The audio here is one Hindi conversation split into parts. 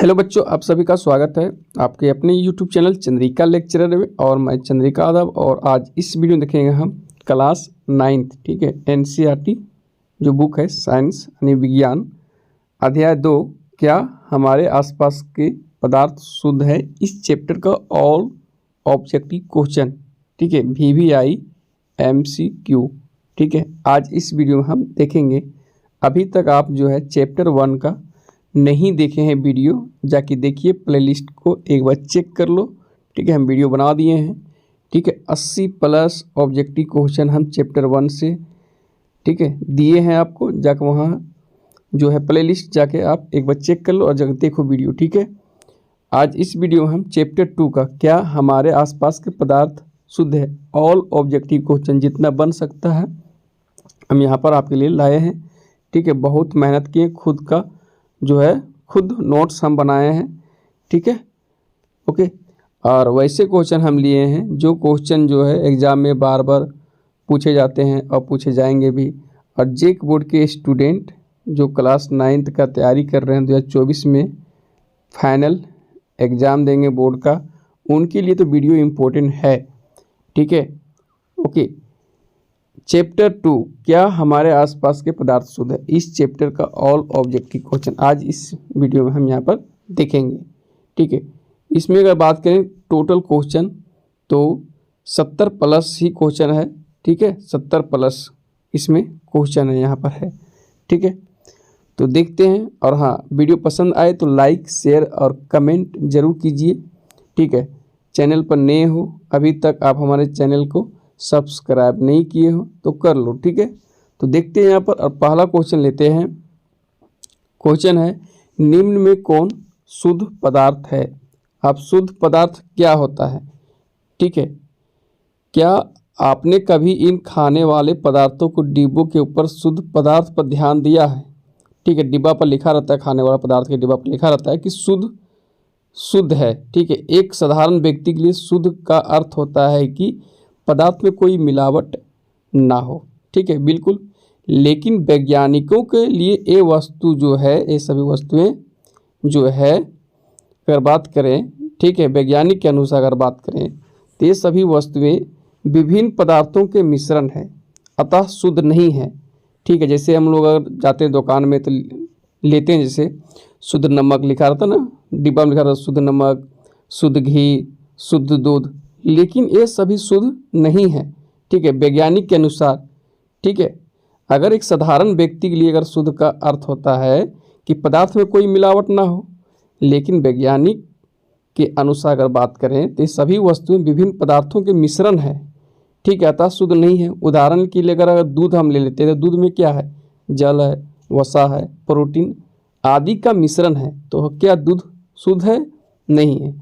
हेलो बच्चों, आप सभी का स्वागत है आपके अपने यूट्यूब चैनल चंद्रिका लेक्चरर में। और मैं चंद्रिका यादव। और आज इस वीडियो में देखेंगे हम क्लास 9th, ठीक है, एनसीईआरटी जो बुक है साइंस यानी विज्ञान, अध्याय 2 क्या हमारे आसपास के पदार्थ शुद्ध है, इस चैप्टर का ऑल ऑब्जेक्टिव क्वेश्चन, ठीक है, VVI MCQ, ठीक है। आज इस वीडियो में हम देखेंगे। अभी तक आप जो है चैप्टर 1 का नहीं देखे हैं वीडियो, जाके देखिए, प्लेलिस्ट को एक बार चेक कर लो, ठीक है। हम वीडियो बना दिए हैं, ठीक है। 80+ ऑब्जेक्टिव क्वेश्चन हम चैप्टर 1 से, ठीक है, दिए हैं आपको। जाकर वहाँ जो है प्लेलिस्ट जाके आप एक बार चेक कर लो और जाकर देखो वीडियो, ठीक है। आज इस वीडियो में हम चैप्टर 2 का क्या हमारे आसपास के पदार्थ शुद्ध है, ऑल ऑब्जेक्टिव क्वेश्चन जितना बन सकता है हम यहाँ पर आपके लिए लाए हैं, ठीक है। बहुत मेहनत किए, खुद का जो है खुद नोट्स हम बनाए हैं, ठीक है, ओके। और वैसे क्वेश्चन हम लिए हैं जो क्वेश्चन जो है एग्ज़ाम में बार बार पूछे जाते हैं और पूछे जाएंगे भी। और जेक बोर्ड के स्टूडेंट जो क्लास 9th का तैयारी कर रहे हैं 2024 में फाइनल एग्ज़ाम देंगे बोर्ड का, उनके लिए तो वीडियो इम्पोर्टेंट है, ठीक है, ओके। चैप्टर 2 क्या हमारे आसपास के पदार्थ शुद्ध है, इस चैप्टर का ऑल ऑब्जेक्टिव क्वेश्चन आज इस वीडियो में हम यहाँ पर देखेंगे, ठीक है। इसमें अगर बात करें टोटल क्वेश्चन तो 70+ ही क्वेश्चन है, ठीक है, 70+ इसमें क्वेश्चन है यहाँ पर है, ठीक है। तो देखते हैं। और हाँ, वीडियो पसंद आए तो लाइक शेयर और कमेंट ज़रूर कीजिए, ठीक है। चैनल पर नए हो, अभी तक आप हमारे चैनल को सब्सक्राइब नहीं किए हो तो कर लो, ठीक है। तो देखते हैं यहाँ पर। और पहला क्वेश्चन लेते हैं। क्वेश्चन है, निम्न में कौन शुद्ध पदार्थ है। अब शुद्ध पदार्थ क्या होता है, ठीक है। क्या आपने कभी इन खाने वाले पदार्थों को डिब्बों के ऊपर शुद्ध पदार्थ पर ध्यान दिया है, ठीक है। डिब्बा पर लिखा रहता है, खाने वाला पदार्थ के डिब्बा पर लिखा रहता है कि शुद्ध है, ठीक है। एक साधारण व्यक्ति के लिए शुद्ध का अर्थ होता है कि पदार्थ में कोई मिलावट ना हो, ठीक है, बिल्कुल। लेकिन वैज्ञानिकों के लिए ये वस्तु जो है, ये सभी वस्तुएं जो है अगर बात करें, ठीक है, वैज्ञानिक के अनुसार अगर बात करें तो ये सभी वस्तुएं विभिन्न पदार्थों के मिश्रण है, अतः शुद्ध नहीं है, ठीक है। जैसे हम लोग अगर जाते हैं दुकान में तो लेते हैं, जैसे शुद्ध नमक लिखा रहता ना, डिब्बा में लिखा रहता शुद्ध नमक, शुद्ध घी, शुद्ध दूध, लेकिन ये सभी शुद्ध नहीं है, ठीक है, वैज्ञानिक के अनुसार, ठीक है। अगर एक साधारण व्यक्ति के लिए अगर शुद्ध का अर्थ होता है कि पदार्थ में कोई मिलावट ना हो, लेकिन वैज्ञानिक के अनुसार अगर बात करें तो ये सभी वस्तुएं विभिन्न पदार्थों के मिश्रण है, ठीक है, अतः शुद्ध नहीं है। उदाहरण के लिए अगर दूध हम ले लेते हैं तो दूध में क्या है, जल है, वसा है, प्रोटीन आदि का मिश्रण है, तो क्या दूध शुद्ध है, नहीं है।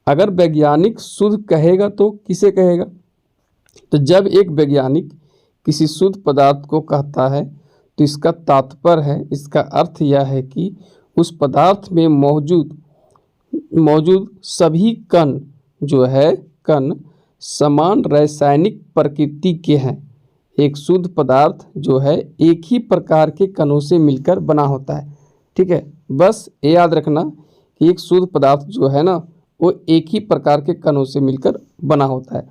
अगर वैज्ञानिक शुद्ध कहेगा तो किसे कहेगा, तो जब एक वैज्ञानिक किसी शुद्ध पदार्थ को कहता है तो इसका तात्पर्य है, इसका अर्थ यह है कि उस पदार्थ में मौजूद सभी कण जो है, कण समान रासायनिक प्रकृति के हैं। एक शुद्ध पदार्थ जो है एक ही प्रकार के कणों से मिलकर बना होता है, ठीक है। बस ये याद रखना कि एक शुद्ध पदार्थ जो है ना वो एक ही प्रकार के कणों से मिलकर बना होता है।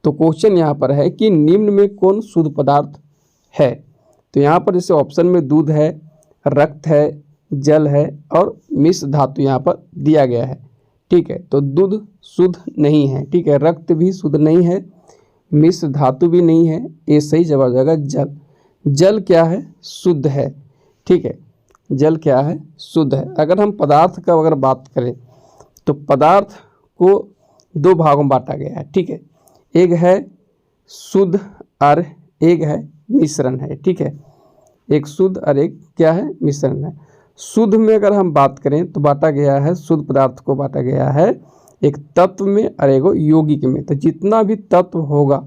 तो क्वेश्चन यहाँ पर है कि निम्न में कौन शुद्ध पदार्थ है। तो यहाँ पर जैसे ऑप्शन में दूध है, रक्त है, जल है और मिश्र धातु यहाँ पर दिया गया है, ठीक है। तो दूध शुद्ध नहीं है, ठीक है, रक्त भी शुद्ध नहीं है, मिश्र धातु भी नहीं है, ये सही जवाब हो जाएगा जल। जल क्या है, शुद्ध है, ठीक है, जल क्या है, शुद्ध है। अगर हम पदार्थ का अगर बात करें तो पदार्थ को 2 भागों में बांटा गया है, ठीक है। एक है शुद्ध और एक है मिश्रण है, ठीक है। एक शुद्ध और एक क्या है, मिश्रण है। शुद्ध में अगर हम बात करें तो बांटा गया है, शुद्ध पदार्थ को बांटा गया है एक तत्व में और एक यौगिक में। तो जितना भी तत्व होगा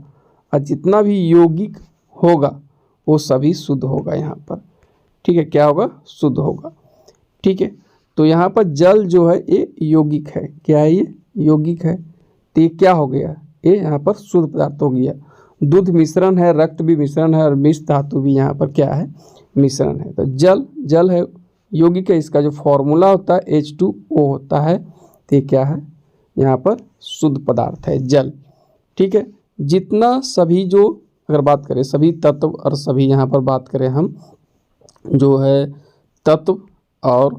और जितना भी यौगिक होगा वो सभी शुद्ध होगा यहाँ पर, ठीक है, क्या होगा, शुद्ध होगा, ठीक है। तो यहाँ पर जल जो है ये यौगिक है, क्या है, ये यौगिक है, तो ये क्या हो गया, ये यहाँ पर शुद्ध पदार्थ हो गया। दूध मिश्रण है, रक्त भी मिश्रण है और मिश्र धातु भी यहाँ पर क्या है, मिश्रण है। तो जल है यौगिक है, इसका जो फॉर्मूला होता है H2O होता है। तो ये क्या है, यहाँ पर शुद्ध पदार्थ है जल। ठीक है, जितना सभी जो अगर बात करें सभी तत्व और सभी यहाँ पर बात करें हम जो है तत्व और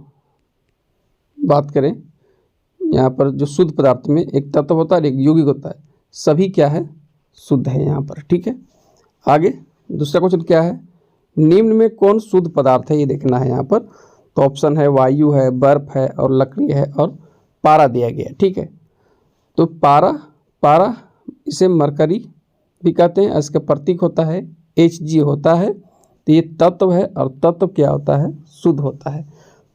बात करें यहाँ पर जो शुद्ध पदार्थ में एक तत्व होता है और एक यौगिक होता है, सभी क्या है, शुद्ध है यहाँ पर। ठीक है, आगे दूसरा क्वेश्चन क्या है, निम्न में कौन शुद्ध पदार्थ है, ये देखना है यहाँ पर। तो ऑप्शन है वायु है, बर्फ है और लकड़ी है और पारा दिया गया। ठीक है, तो पारा इसे मरकरी भी कहते हैं, इसका प्रतीक होता है Hg होता है। तो ये तत्व है और तत्व क्या होता है, शुद्ध होता है।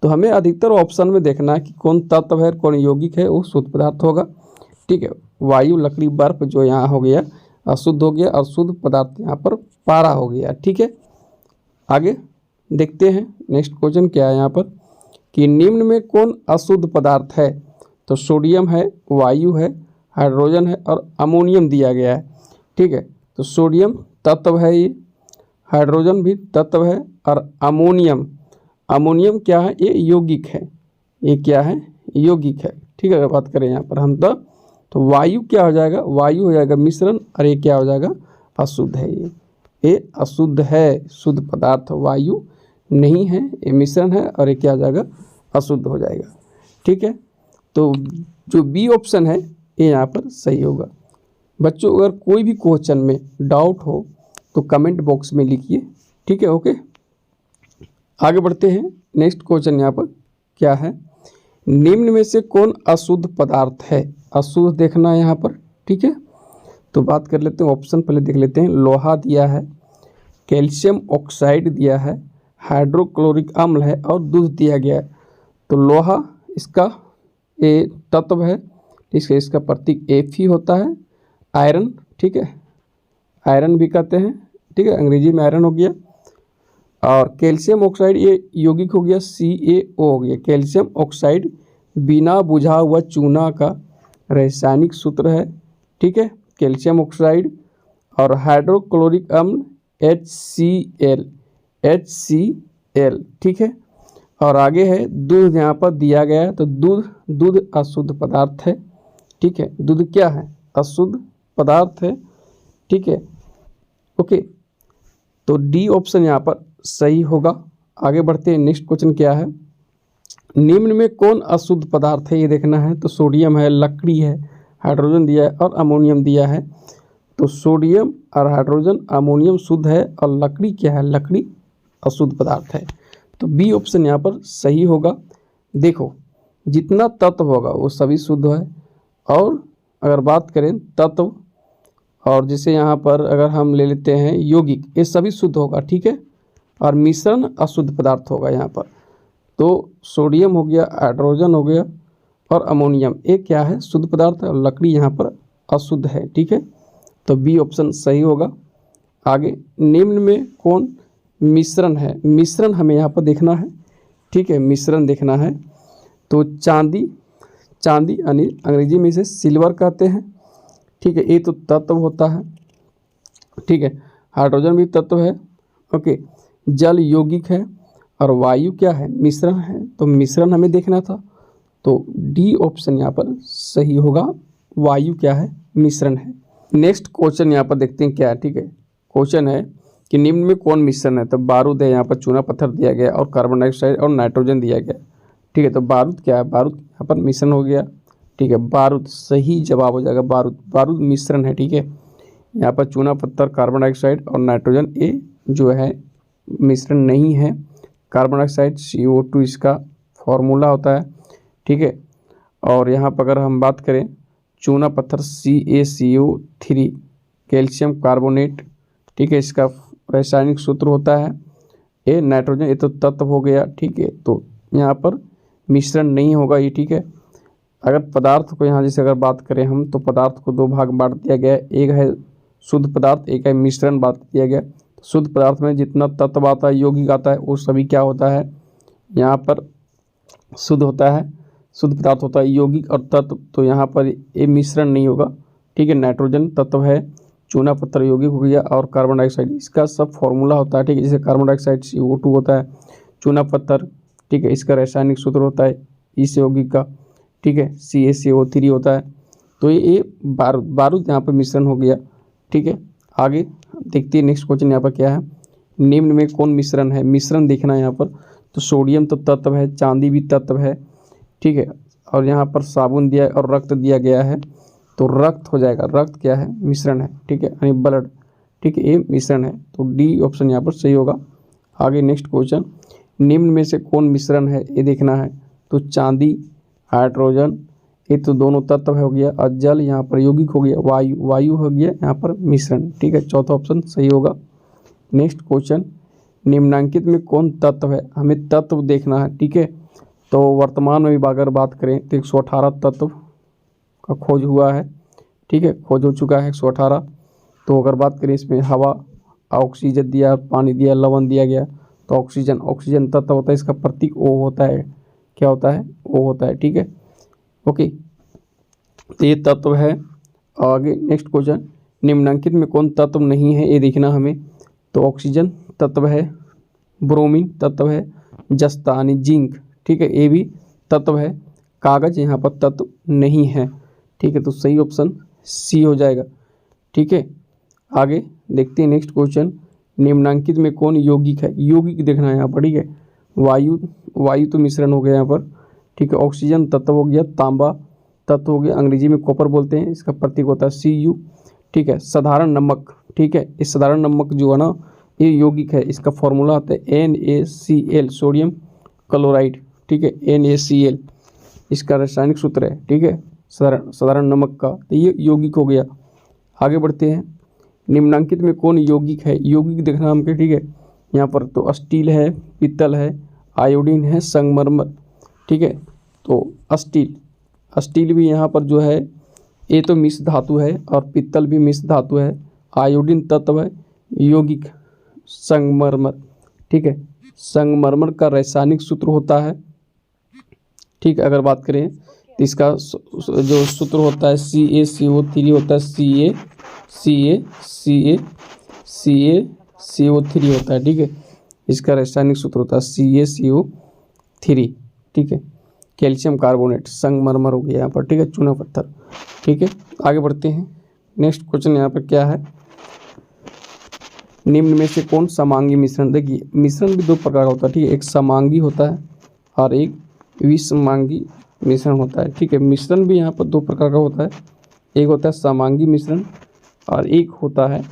तो हमें अधिकतर ऑप्शन में देखना है कि कौन तत्व है कौन यौगिक है, वो शुद्ध पदार्थ होगा। ठीक है, वायु लकड़ी बर्फ जो यहाँ हो गया अशुद्ध हो गया और शुद्ध पदार्थ यहाँ पर पारा हो गया। ठीक है, आगे देखते हैं नेक्स्ट क्वेश्चन क्या है यहाँ पर कि निम्न में कौन अशुद्ध पदार्थ है। तो सोडियम है, वायु है, हाइड्रोजन है और अमोनियम दिया गया है। ठीक है, तो सोडियम तत्व है, ये हाइड्रोजन भी तत्व है और अमोनियम क्या है, ये यौगिक है। ये क्या है, यौगिक है। ठीक है, अगर बात करें यहाँ पर हम तो वायु क्या हो जाएगा, वायु हो जाएगा मिश्रण और ये क्या हो जाएगा, अशुद्ध है। ये अशुद्ध है, शुद्ध पदार्थ वायु नहीं है, ये मिश्रण है और ये क्या हो जाएगा, अशुद्ध हो जाएगा। ठीक है, तो जो बी ऑप्शन है ये यहाँ पर सही होगा। बच्चों अगर कोई भी क्वेश्चन में डाउट हो तो कमेंट बॉक्स में लिखिए। ठीक है, ओके, आगे बढ़ते हैं। नेक्स्ट क्वेश्चन यहाँ पर क्या है, निम्न में से कौन अशुद्ध पदार्थ है, अशुद्ध देखना है यहाँ पर। ठीक है, तो बात कर लेते हैं, ऑप्शन पहले देख लेते हैं। लोहा दिया है, कैल्शियम ऑक्साइड दिया है, हाइड्रोक्लोरिक अम्ल है और दूध दिया गया है। तो लोहा इसका ये तत्व है, इसका प्रतीक Fe होता है। आयरन, ठीक है, आयरन भी कहते हैं। ठीक है, अंग्रेजी में आयरन हो गया। और कैल्शियम ऑक्साइड ये यौगिक हो गया, CaO हो गया। कैल्शियम ऑक्साइड बिना बुझा हुआ चूना का रासायनिक सूत्र है। ठीक है, कैल्शियम ऑक्साइड। और हाइड्रोक्लोरिक अम्ल HCl। ठीक है, और आगे है दूध, यहाँ पर दिया गया है। तो दूध अशुद्ध पदार्थ है। ठीक है, दूध क्या है, अशुद्ध पदार्थ है। ठीक है, ओके, तो डी ऑप्शन यहाँ पर सही होगा। आगे बढ़ते हैं, नेक्स्ट क्वेश्चन क्या है, निम्न में कौन अशुद्ध पदार्थ है, ये देखना है। तो सोडियम है, लकड़ी है, हाइड्रोजन दिया है और अमोनियम दिया है। तो सोडियम और हाइड्रोजन, अमोनियम शुद्ध है और लकड़ी क्या है, लकड़ी अशुद्ध पदार्थ है। तो बी ऑप्शन यहाँ पर सही होगा। देखो जितना तत्व होगा वो सभी शुद्ध है, और अगर बात करें तत्व और जैसे यहाँ पर अगर हम ले लेते हैं यौगिक, ये सभी शुद्ध होगा। ठीक है, और मिश्रण अशुद्ध पदार्थ होगा यहाँ पर। तो सोडियम हो गया, हाइड्रोजन हो गया और अमोनियम, ये क्या है, शुद्ध पदार्थ है और लकड़ी यहाँ पर अशुद्ध है। ठीक है, तो बी ऑप्शन सही होगा। आगे निम्न में कौन मिश्रण है, मिश्रण हमें यहाँ पर देखना है। ठीक है, मिश्रण देखना है। तो चांदी यानी अंग्रेजी में इसे सिल्वर कहते हैं। ठीक है, ये तो तत्व होता है। ठीक है, हाइड्रोजन भी तत्व है। ओके, जल यौगिक है और वायु क्या है, मिश्रण है। तो मिश्रण हमें देखना था, तो डी ऑप्शन यहाँ पर सही होगा, वायु क्या है, मिश्रण है। नेक्स्ट क्वेश्चन यहाँ पर देखते हैं क्या है। ठीक है, क्वेश्चन है कि निम्न में कौन मिश्रण है। तो बारूद है, यहाँ पर चूना पत्थर दिया गया और कार्बन डाइऑक्साइड और नाइट्रोजन दिया गया। ठीक है, तो बारूद क्या है, बारूद यहाँ पर मिश्रण हो गया। ठीक है, बारूद सही जवाब हो जाएगा, बारूद मिश्रण है। ठीक है, यहाँ पर चूना पत्थर, कार्बन डाइऑक्साइड और नाइट्रोजन, ये जो है मिश्रण नहीं है। कार्बन डाइऑक्साइड CO2 इसका फॉर्मूला होता है। ठीक है, और यहाँ पर अगर हम बात करें चूना पत्थर CaCO3, कैल्शियम कार्बोनेट, ठीक है, इसका रासायनिक सूत्र होता है। ये नाइट्रोजन, ये तो तत्व हो गया। ठीक है, तो यहाँ पर मिश्रण नहीं होगा ये। ठीक है, अगर पदार्थ को यहाँ जैसे अगर बात करें हम, तो पदार्थ को दो भाग बांट दिया गया है, एक है शुद्ध पदार्थ, एक है मिश्रण बांट दिया गया। शुद्ध पदार्थ में जितना तत्व आता है, यौगिक आता है, वो सभी क्या होता है, यहाँ पर शुद्ध होता है, शुद्ध पदार्थ होता है। यौगिक और तत्व, तो यहाँ पर ये मिश्रण नहीं होगा। ठीक है, नाइट्रोजन तत्व है, चूना पत्थर यौगिक हो गया और कार्बन डाइऑक्साइड, इसका सब फॉर्मूला होता है। ठीक है, जैसे कार्बन डाइऑक्साइड CO2 होता है, चूना पत्थर ठीक है। इसका रासायनिक सूत्र होता है इस यौगिक का, ठीक है, CaCO3 होता है। तो ये बारूद यहाँ पर मिश्रण हो गया, ठीक है। आगे देखते हैं नेक्स्ट क्वेश्चन यहाँ पर क्या है, निम्न में कौन मिश्रण है, मिश्रण देखना है यहाँ पर। तो सोडियम तो तत्व है, चांदी भी तत्व है, ठीक है, और यहाँ पर साबुन दिया और रक्त दिया गया है, तो रक्त हो जाएगा, रक्त क्या है, मिश्रण है, ठीक है, यानी ब्लड, ठीक है, ये मिश्रण है। तो डी ऑप्शन यहाँ पर सही होगा। आगे नेक्स्ट क्वेश्चन, निम्न में से कौन मिश्रण है ये देखना है। तो चांदी, हाइड्रोजन, ये तो दोनों तत्व हो गया, और जल यहाँ पर यौगिक हो गया, वायु हो गया यहाँ पर मिश्रण, ठीक है, चौथा ऑप्शन सही होगा। नेक्स्ट क्वेश्चन, निम्नांकित में कौन तत्व है, हमें तत्व देखना है, ठीक है। तो वर्तमान में भी अगर बात करें तो 118 तत्व का खोज हुआ है, ठीक है, खोज हो चुका है 118। तो अगर बात करें इसमें हवा, ऑक्सीजन दिया, पानी दिया, लवण दिया गया, तो ऑक्सीजन तत्व होता है, इसका प्रतीक O होता है, क्या होता है, O होता है, ठीक है, ओके। तो ये तत्व है। आगे नेक्स्ट क्वेश्चन, निम्नांकित में कौन तत्व नहीं है ये देखना हमें। तो ऑक्सीजन तत्व है, ब्रोमीन तत्व है, जस्ता यानी जिंक, ठीक है, ये भी तत्व है, कागज यहाँ पर तत्व नहीं है, ठीक है। तो सही ऑप्शन सी हो जाएगा, ठीक है। आगे देखते हैं नेक्स्ट क्वेश्चन, निम्नांकित में कौन यौगिक है, यौगिक देखना है यहाँ पर, ठीक है। वायु तो मिश्रण हो गया यहाँ पर, ठीक है। ऑक्सीजन तत्व हो गया, तांबा तत्व हो गया, अंग्रेजी में कॉपर बोलते हैं, इसका प्रतीक होता है Cu, ठीक है। साधारण नमक, ठीक है, इस साधारण नमक जो है ना ये यौगिक है, इसका फॉर्मूला होता है NaCl, सोडियम क्लोराइड, ठीक है, NaCl इसका रासायनिक सूत्र है, ठीक है, साधारण नमक का। तो ये यौगिक हो गया। आगे बढ़ते हैं, निम्नांकित में कौन यौगिक है, यौगिक देखना हमको, ठीक है। यहाँ पर तो स्टील है, पीतल है, आयोडीन है, संगमरमर, ठीक है। तो स्टील भी यहाँ पर जो है ये तो मिश्र धातु है, और पीतल भी मिश्र धातु है, आयोडीन तत्व है, यौगिक संगमरमर, ठीक है। संगमरमर का रासायनिक सूत्र होता है, ठीक है, अगर बात करें तो इसका जो सूत्र होता है CaCO3 होता है, CaCO3 होता है, ठीक है। इसका रासायनिक सूत्र होता है CaCO3, ठीक है। कैल्शियम कार्बोनेट, संगमरमर हो गया यहाँ पर, ठीक है, चूना पत्थर, ठीक है। आगे बढ़ते हैं, नेक्स्ट क्वेश्चन यहाँ पर क्या है, निम्न में से कौन समांगी मिश्रण, देखिए मिश्रण भी दो प्रकार का होता है, ठीक है, एक समांगी होता है और एक विसमांगी मिश्रण होता है, ठीक है। मिश्रण भी यहाँ पर दो प्रकार का होता है, एक होता है समांगी मिश्रण और एक होता है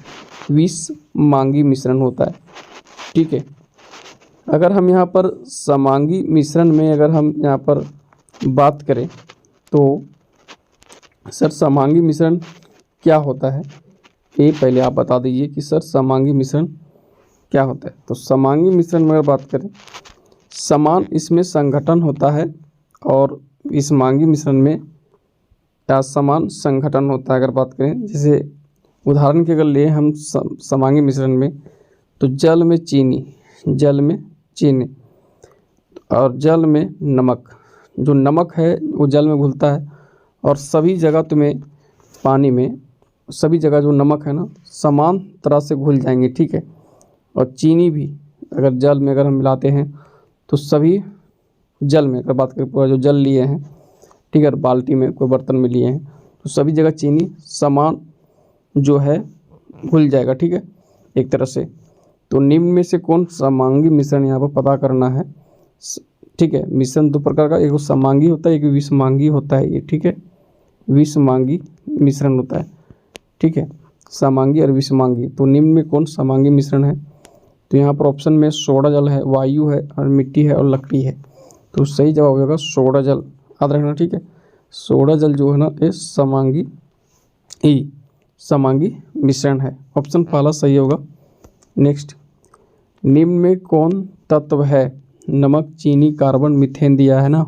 विसमांगी मिश्रण होता है, ठीक है। अगर हम यहाँ पर समांगी मिश्रण में अगर हम यहाँ पर बात करें तो सर समांगी मिश्रण क्या होता है, ये पहले आप बता दीजिए कि सर समांगी मिश्रण क्या होता है। तो समांगी मिश्रण में अगर बात करें, समान इसमें संघटन होता है और विसमांगी मिश्रण में असमान संघटन होता है। अगर बात करें जैसे उदाहरण के अगर ले हम समांगी मिश्रण में, तो जल में चीनी और जल में नमक, जो नमक है वो जल में घुलता है और सभी जगह तुम्हें पानी में सभी जगह जो नमक है ना समान तरह से घुल जाएंगे, ठीक है। और चीनी भी अगर जल में अगर हम मिलाते हैं तो सभी जल में अगर बात करें पूरा जो जल लिए हैं, ठीक है, बाल्टी में कोई बर्तन में लिए हैं तो सभी जगह चीनी समान जो है घुल जाएगा, ठीक है, एक तरह से। तो निम्न में से कौन समांगी मिश्रण यहाँ पर पता करना है, ठीक है। मिश्रण दो प्रकार का, एक समांगी होता है, एक विसमांगी होता है, ये ठीक है, विसमांगी मिश्रण होता है, ठीक है, समांगी और विसमांगी। तो निम्न में कौन समांगी मिश्रण है, तो यहाँ पर ऑप्शन में सोडा जल है, वायु है और मिट्टी है और लकड़ी है। तो सही जवाब होगा सोडा जल, याद रखना, ठीक है। सोडा जल जो है ना ये समांगी मिश्रण है, ऑप्शन पहला सही होगा। नेक्स्ट, निम्न में कौन तत्व है, नमक, चीनी, कार्बन, मीथेन दिया है ना।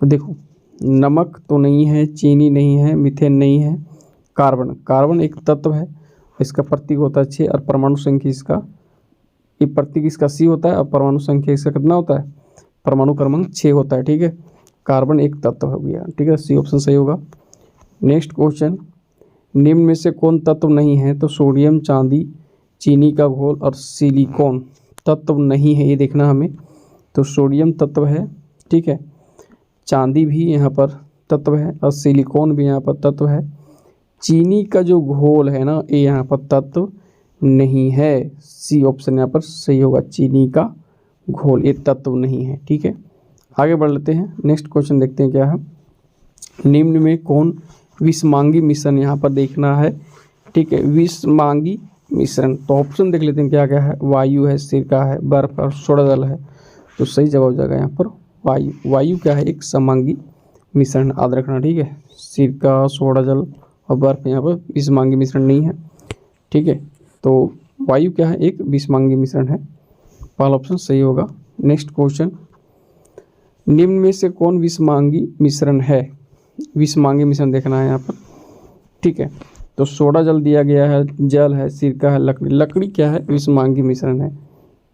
तो देखो नमक तो नहीं है, चीनी नहीं है, मीथेन नहीं है, कार्बन एक तत्व है, इसका प्रतीक होता है 6 और परमाणु संख्या इसका ये प्रतीक इसका C होता है और परमाणु संख्या इसका कितना होता है, परमाणु क्रमांक 6 होता है, ठीक है। कार्बन एक तत्व हो गया, ठीक है, C ऑप्शन सही होगा। नेक्स्ट क्वेश्चन, निम्न में से कौन तत्व नहीं है, तो सोडियम, चांदी, चीनी का घोल और सिलिकॉन तत्व नहीं है, ये देखना हमें। तो सोडियम तत्व है, ठीक है। चांदी भी यहाँ पर तत्व है और सिलिकॉन भी यहाँ पर तत्व है। चीनी का जो घोल है ना, ये यहाँ पर तत्व नहीं है। सी ऑप्शन यहाँ पर सही होगा, चीनी का घोल ये तत्व नहीं है, ठीक है। आगे बढ़ लेते हैं, नेक्स्ट क्वेश्चन देखते हैं क्या है। निम्न में कौन विषमांगी मिश्रण यहाँ पर देखना है, ठीक है। विषमांगी मिश्रण, तो ऑप्शन देख लेते हैं क्या क्या है। वायु है, सिरका है, बर्फ और सोडा जल है। तो सही जवाब हो जाएगा यहाँ पर वायु। वायु क्या है, एक समांगी मिश्रण, याद रखना, ठीक है। सिरका, सोडा जल और बर्फ यहाँ पर विषमांगी मिश्रण नहीं है, ठीक है। तो वायु क्या है, एक विषमांगी मिश्रण है। पहला ऑप्शन सही होगा। नेक्स्ट क्वेश्चन, निम्न में से कौन विषमांगी मिश्रण है। विषमांगी मिश्रण देखना है यहाँ पर, ठीक है। तो सोडा जल दिया गया है, जल है, सिरका है, लकड़ी। लकड़ी क्या है, विषमांगी मिश्रण है,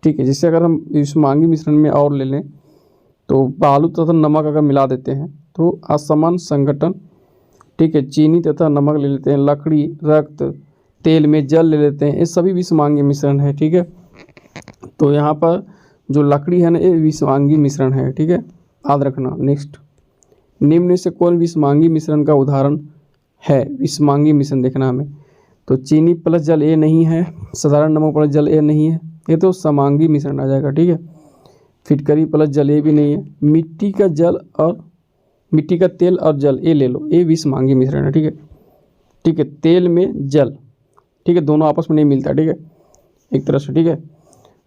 ठीक है। जैसे अगर हम विषमांगी मिश्रण में और ले लें तो बालू तथा नमक अगर मिला देते हैं तो असमान संघटन, ठीक है। चीनी तथा नमक ले लेते हैं, लकड़ी, रक्त, तेल में जल ले लेते हैं, ये सभी विषमांगी मिश्रण है, ठीक है। तो यहाँ पर जो लकड़ी है ना, ये विषमांगी मिश्रण है, ठीक है, याद रखना। नेक्स्ट, निम्न से कौन विषमांगी मिश्रण का उदाहरण है। विषमांगी मिश्रण देखना हमें, तो चीनी प्लस जल ये नहीं है, साधारण नमक प्लस जल ये नहीं है, ये तो समांगी मिश्रण आ जाएगा, ठीक है। फिटकरी प्लस जल ये भी नहीं है। मिट्टी का जल और मिट्टी का तेल और जल ये ले लो, ये विषमांगी मिश्रण है, ठीक है, ठीक है। तेल में जल, ठीक है, दोनों आपस में नहीं मिलता, ठीक है, एक तरह से, ठीक है।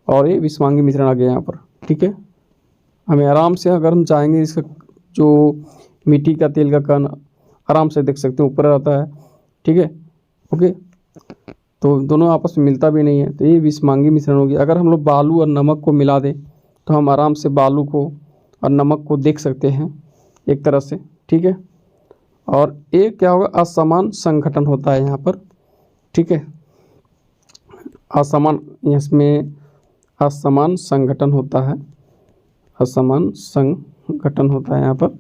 और ये विषमांगी मिश्रण आ गया यहाँ पर, ठीक है। हमें आराम से, अगर हम चाहेंगे, इसका जो मिट्टी का तेल का कण आराम से देख सकते हैं ऊपर आता है, ठीक है, ओके। तो दोनों आपस में मिलता भी नहीं है, तो ये विषमांगी मिश्रण होगी। अगर हम लोग बालू और नमक को मिला दें तो हम आराम से बालू को और नमक को देख सकते हैं एक तरह से, ठीक है। और ये क्या होगा, असमान संघटन होता है यहाँ पर, ठीक है। असमान, इसमें असमान संघटन होता है, असमान संघटन होता है यहाँ पर,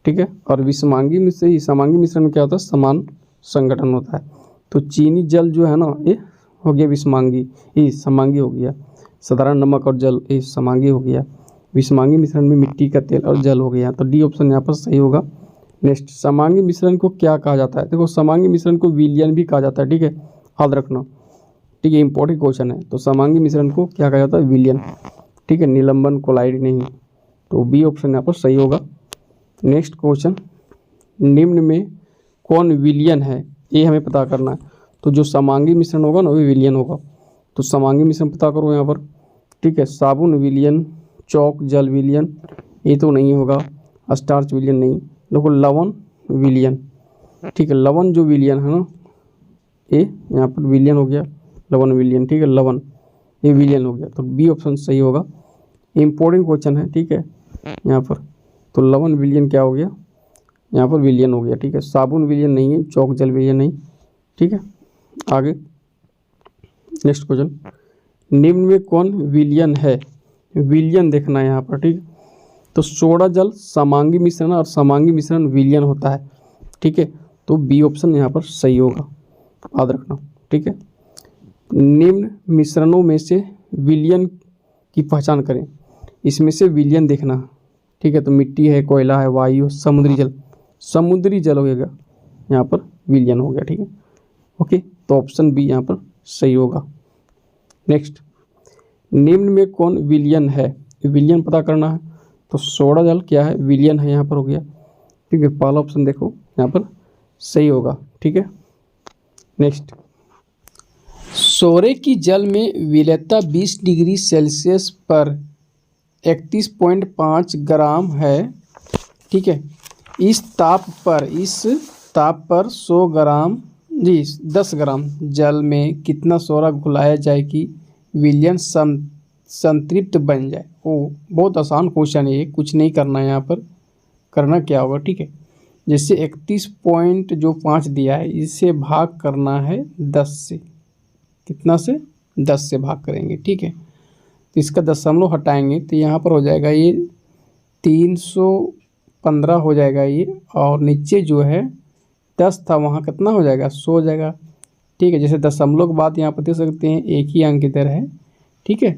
ठीक है। और विषमांगी में से ही समांगी मिश्रण में क्या होता है, समान संगठन होता है। तो चीनी जल जो है ना, ये हो गया विषमांगी, ये समांगी हो गया। साधारण नमक और जल ये समांगी हो गया। विषमांगी मिश्रण में मिट्टी का तेल और जल हो गया। तो डी ऑप्शन यहाँ पर सही होगा। नेक्स्ट, समांगी मिश्रण को क्या कहा जाता है। देखो, समांगी मिश्रण को विलयन भी कहा जाता है, ठीक है, याद रखना, ठीक है, इंपॉर्टेंट क्वेश्चन है। तो समांगी मिश्रण को क्या कहा जाता है, विलयन, ठीक है, निलंबन, कोलाइड नहीं। तो बी ऑप्शन यहाँ पर सही होगा। नेक्स्ट क्वेश्चन, निम्न में कौन विलयन है, ये हमें पता करना है। तो जो समांगी मिश्रण होगा ना, वो विलयन होगा। तो समांगी मिश्रण पता करो यहाँ पर, ठीक है। साबुन विलयन, चौक जल विलयन, ये तो नहीं होगा। स्टार्च विलयन नहीं। देखो, लवण विलयन, ठीक है, लवण जो विलयन है ना, ये यहाँ पर विलयन हो गया, लवण विलयन, ठीक है, लवण ये विलयन हो गया। तो बी ऑप्शन सही होगा। इम्पोर्टेंट क्वेश्चन है, ठीक है, यहाँ पर। तो लवण विलयन क्या हो गया, यहाँ पर विलयन हो गया, ठीक है। साबुन विलयन नहीं है, चौक जल विलयन नहीं, ठीक है। आगे नेक्स्ट क्वेश्चन, निम्न में कौन विलयन है। विलयन देखना है यहाँ पर, ठीक है। तो सोडा जल समांगी मिश्रण और समांगी मिश्रण विलयन होता है, ठीक है। तो बी ऑप्शन यहाँ पर सही होगा, याद रखना, ठीक है। निम्न मिश्रणों में से विलयन की पहचान करें। इसमें से विलयन देखना, ठीक है। तो मिट्टी है, कोयला है, वायु, समुद्री जल, समुद्री जल हो गया यहाँ पर विलयन हो गया, ठीक है, ओके। तो ऑप्शन बी यहाँ पर सही होगा। नेक्स्ट, निम्न में कौन विलयन है। विलयन पता करना है। तो सोडा जल क्या है, विलयन है, यहाँ पर हो गया, ठीक है। पहला ऑप्शन देखो यहाँ पर सही होगा, ठीक है। नेक्स्ट, सोरे की जल में विलेयता 20 डिग्री सेल्सियस पर 31.5 ग्राम है, ठीक है। इस ताप पर 100 ग्राम 10 ग्राम जल में कितना सोरा घुलाया जाए कि विलयन संतृप्त बन जाए। ओ, बहुत आसान क्वेश्चन है ये, कुछ नहीं करना है यहाँ पर। करना क्या होगा, ठीक है, जैसे 31.5 दिया है, इसे भाग करना है 10 से। कितना से, 10 से भाग करेंगे, ठीक है। तो इसका दशमलव हटाएंगे तो यहाँ पर हो जाएगा ये 315 हो जाएगा ये, और नीचे जो है 10 था, वहाँ कितना हो जाएगा, 100 हो जाएगा, ठीक है। जैसे दशमलव के बाद यहाँ पर देख सकते हैं एक ही अंक इधर है, ठीक है।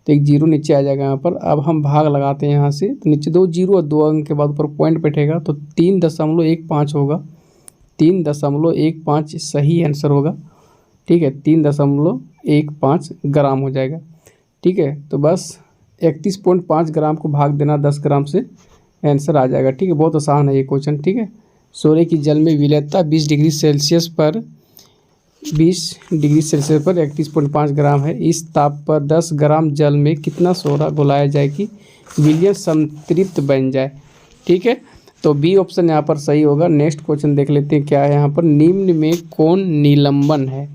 तो एक जीरो नीचे आ जाएगा यहाँ पर। अब हम भाग लगाते हैं यहाँ से, तो नीचे 2 जीरो और 2 अंक के बाद ऊपर पॉइंट बैठेगा, तो 3.15 होगा। 3.15 सही आंसर होगा, ठीक है। 3.15 ग्राम हो जाएगा, ठीक है। तो बस 31.5 ग्राम को भाग देना 10 ग्राम से, आंसर आ जाएगा, ठीक है। बहुत आसान है ये क्वेश्चन, ठीक है। सोने की जल में विलेयता 20 डिग्री सेल्सियस पर 31.5 ग्राम है। इस ताप पर 10 ग्राम जल में कितना सोडा घुलाया जाए कि विलयन संतृप्त बन जाए, ठीक है। तो बी ऑप्शन यहाँ पर सही होगा। नेक्स्ट क्वेश्चन देख लेते हैं क्या है यहाँ पर। निम्न में कौन निलंबन है?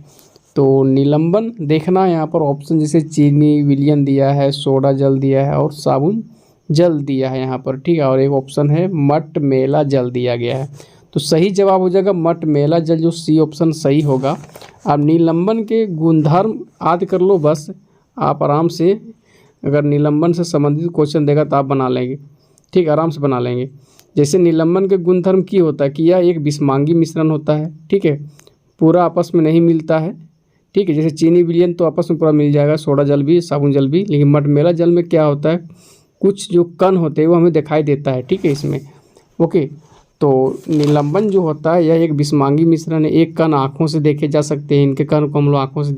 तो निलंबन देखना यहाँ पर ऑप्शन जैसे चीनी विलयन दिया है, सोडा जल दिया है और साबुन जल दिया है यहाँ पर, ठीक है। और एक ऑप्शन है मट मेला जल दिया गया है। तो सही जवाब हो जाएगा मट मेला जल, जो सी ऑप्शन सही होगा। अब निलंबन के गुणधर्म याद कर लो बस, आप आराम से, अगर निलंबन से संबंधित क्वेश्चन देगा तो आप बना लेंगे, ठीक, आराम से बना लेंगे। जैसे निलंबन के गुणधर्म की होता है कि यह एक विषमांगी मिश्रण होता है, ठीक है, पूरा आपस में नहीं मिलता है, ठीक है। जैसे चीनी विलयन तो आपस में पूरा मिल जाएगा, सोडा जल भी, साबुन जल भी। लेकिन मट मेला जल में क्या होता है, कुछ जो कण होते हैं वो हमें दिखाई देता है, ठीक है, इसमें, ओके। तो निलंबन जो होता है यह एक विषमांगी मिश्रण है। एक कण आँखों से देखे जा सकते हैं, इनके कण को हम लोग आँखों से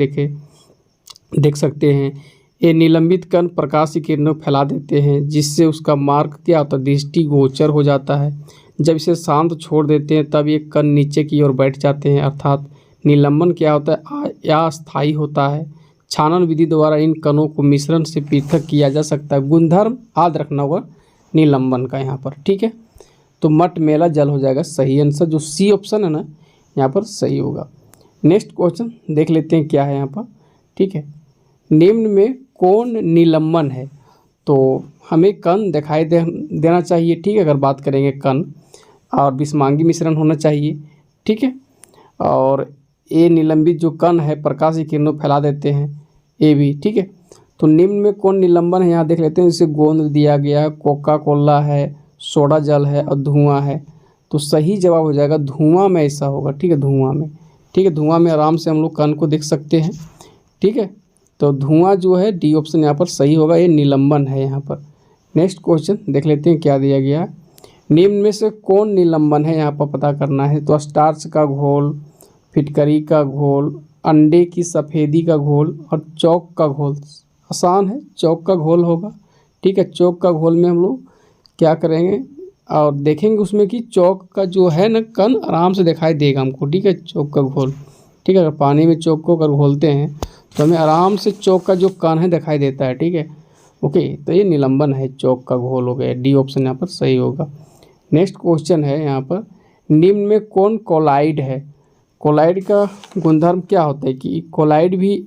देख सकते हैं। ये निलंबित कण प्रकाश की किरणों फैला देते हैं, जिससे उसका मार्ग क्या होता है, दृष्टिगोचर हो जाता है। जब इसे शांत छोड़ देते हैं तब ये कण नीचे की ओर बैठ जाते हैं, अर्थात निलंबन क्या होता है, अस्थायी होता है। छानन विधि द्वारा इन कणों को मिश्रण से पृथक किया जा सकता है। गुणधर्म याद रखना होगा निलंबन का यहाँ पर, ठीक है। तो मट मेला जल हो जाएगा सही आंसर, जो सी ऑप्शन है ना यहाँ पर सही होगा। नेक्स्ट क्वेश्चन देख लेते हैं क्या है यहाँ पर, ठीक है। निम्न में कौन निलंबन है? तो हमें कण दिखाई देना चाहिए, ठीक है, अगर बात करेंगे कण, और विषमांगी मिश्रण होना चाहिए, ठीक है। और ये निलंबित जो कण है प्रकाश की किरणों फैला देते हैं, ये भी, ठीक है। तो निम्न में कौन निलंबन है यहाँ देख लेते हैं। जैसे गोंद दिया गया है, कोका कोला है, सोडा जल है और धुआं है। तो सही जवाब हो जाएगा धुआं में, ऐसा होगा, ठीक है, धुआं में, ठीक है। धुआं में आराम से हम लोग कण को देख सकते हैं, ठीक है। तो धुआं जो है डी ऑप्शन यहाँ पर सही होगा, ये निलंबन है यहाँ पर। नेक्स्ट क्वेश्चन देख लेते हैं क्या दिया गया है। निम्न में से कौन निलंबन है यहाँ पर पता करना है। तो स्टार्च का घोल, फिटकरी का घोल, अंडे की सफ़ेदी का घोल और चौक का घोल। आसान है, चौक का घोल होगा, ठीक है। चौक का घोल में हम लोग क्या करेंगे और देखेंगे उसमें कि चौक का जो है ना कण आराम से दिखाई देगा हमको, ठीक है, चौक का घोल, ठीक है। अगर पानी में चौक को अगर घोलते हैं तो हमें आराम से चौक का जो कण है दिखाई देता है, ठीक है, ओके। तो ये निलंबन है, चौक का घोल हो गया, डी ऑप्शन यहाँ पर सही होगा। नेक्स्ट क्वेश्चन है यहाँ पर, निम्न में कौन कोलाइड है। कोलाइड का गुणधर्म क्या होता है कि कोलाइड भी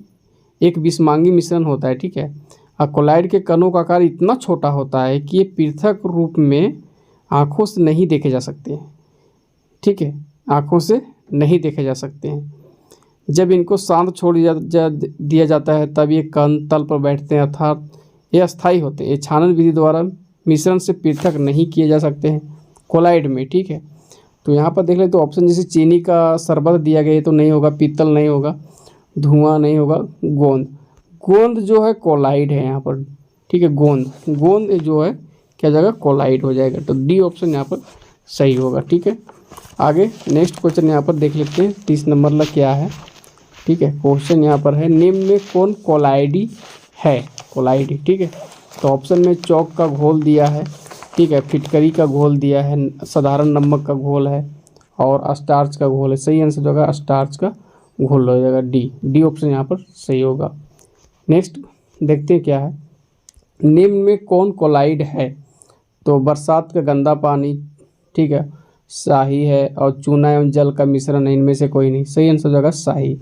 एक विषमांगी मिश्रण होता है, ठीक है। और कोलाइड के कणों का आकार इतना छोटा होता है कि ये पृथक रूप में आँखों से नहीं देखे जा सकते हैं, ठीक है, आँखों से नहीं देखे जा सकते हैं। जब इनको शांत छोड़ दिया जाता है तब ये कण तल पर बैठते हैं, अर्थात ये अस्थायी होते हैं। ये छानन विधि द्वारा मिश्रण से पृथक नहीं किए जा सकते हैं कोलाइड में, ठीक है। तो यहाँ पर देख ले तो ऑप्शन जैसे चीनी का शरबत दिया गया तो नहीं होगा, पीतल नहीं होगा, धुआं नहीं होगा, गोंद जो है कोलाइड है यहाँ पर, ठीक है। गोंद जो है क्या जाएगा, कोलाइड हो जाएगा। तो डी ऑप्शन यहाँ पर सही होगा, ठीक है। आगे नेक्स्ट क्वेश्चन यहाँ पर देख लेते हैं 30 नंबर ला क्या है, ठीक है। क्वेश्चन यहाँ पर है, निम्न में कौन कोलाइडी है, कोलाइडी, ठीक है। तो ऑप्शन में चौक का घोल दिया है, ठीक है, फिटकरी का घोल दिया है, साधारण नमक का घोल है और स्टार्च का घोल है। सही आंसर जो होगा स्टार्च का घोल हो जाएगा, डी ऑप्शन यहाँ पर सही होगा। नेक्स्ट देखते हैं क्या है, निम्न में कौन कोलाइड है। तो बरसात का गंदा पानी, ठीक है, शाही है और चूना एवं जल का मिश्रण है, इनमें से कोई नहीं। सही आंसर होगा शाही,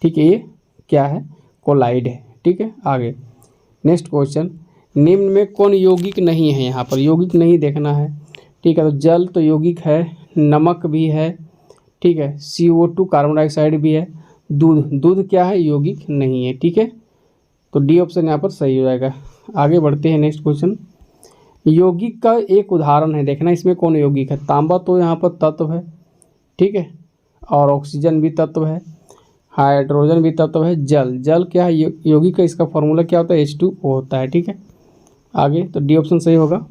ठीक है, ये क्या है, कोलाइड है, ठीक है। आगे नेक्स्ट क्वेश्चन, निम्न में कौन यौगिक नहीं है। यहाँ पर यौगिक नहीं देखना है, ठीक है। तो जल तो यौगिक है, नमक भी है, ठीक है, CO2 कार्बन डाइऑक्साइड भी है, दूध क्या है, यौगिक नहीं है, ठीक है। तो डी ऑप्शन यहाँ पर सही हो जाएगा। आगे बढ़ते हैं नेक्स्ट क्वेश्चन, यौगिक का एक उदाहरण है, देखना इसमें कौन यौगिक है। तांबा तो यहाँ पर तत्व है, ठीक है, और ऑक्सीजन भी तत्व है। हाइड्रोजन भी तत्व है। जल, जल क्या है यौगिक का, इसका फॉर्मूला क्या होता है H2O होता है। ठीक है, आगे तो डी ऑप्शन सही होगा।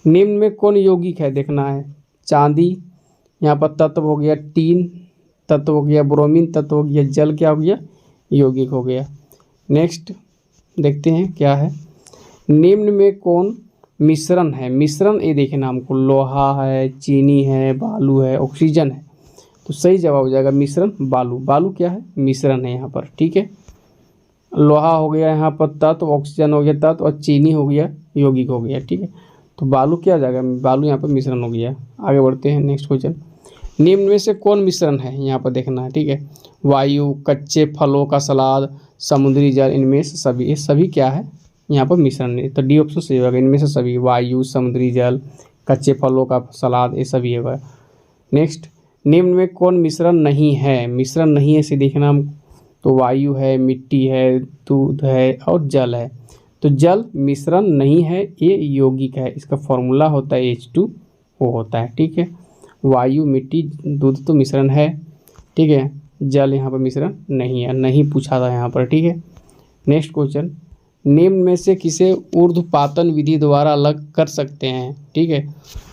निम्न में कौन यौगिक है देखना है। चांदी, यहाँ पर तत्व हो गया, टीन तत्व हो गया, ब्रोमीन तत्व हो गया, जल क्या हो गया, यौगिक हो गया। नेक्स्ट देखते हैं क्या है। निम्न में कौन मिश्रण है। मिश्रण ये देखना हमको, लोहा है, चीनी है, बालू है, ऑक्सीजन है। तो सही जवाब हो जाएगा मिश्रण बालू। बालू क्या है, मिश्रण है यहाँ पर। ठीक है, लोहा हो गया यहाँ पर तत्व, ऑक्सीजन हो गया तत्व, और चीनी हो गया यौगिक हो गया। ठीक है, तो बालू क्या हो जाएगा, बालू यहाँ पर मिश्रण हो गया। आगे बढ़ते हैं नेक्स्ट क्वेश्चन। निम्न में से कौन मिश्रण है यहाँ पर देखना है। ठीक है, वायु, कच्चे फलों का सलाद, समुद्री जल, इनमें से सभी, ये सभी क्या है यहाँ पर मिश्रण है। तो डी ऑप्शन सही होगा, इनमें से सभी, वायु, समुद्री जल, कच्चे फलों का सलाद, ये सभी होगा। नेक्स्ट, निम्न में कौन मिश्रण नहीं है। मिश्रण नहीं है इसे देखना हम, तो वायु है, मिट्टी है, दूध है और जल है। तो जल मिश्रण नहीं है, ये यौगिक है, इसका फॉर्मूला होता है H2O होता है। ठीक है, वायु, मिट्टी, दूध तो मिश्रण है। ठीक है, जल यहाँ पर मिश्रण नहीं है, नहीं पूछा था यहाँ पर। ठीक है, नेक्स्ट क्वेश्चन। निम्न में से किसे ऊर्ध्वपातन विधि द्वारा अलग कर सकते हैं। ठीक है,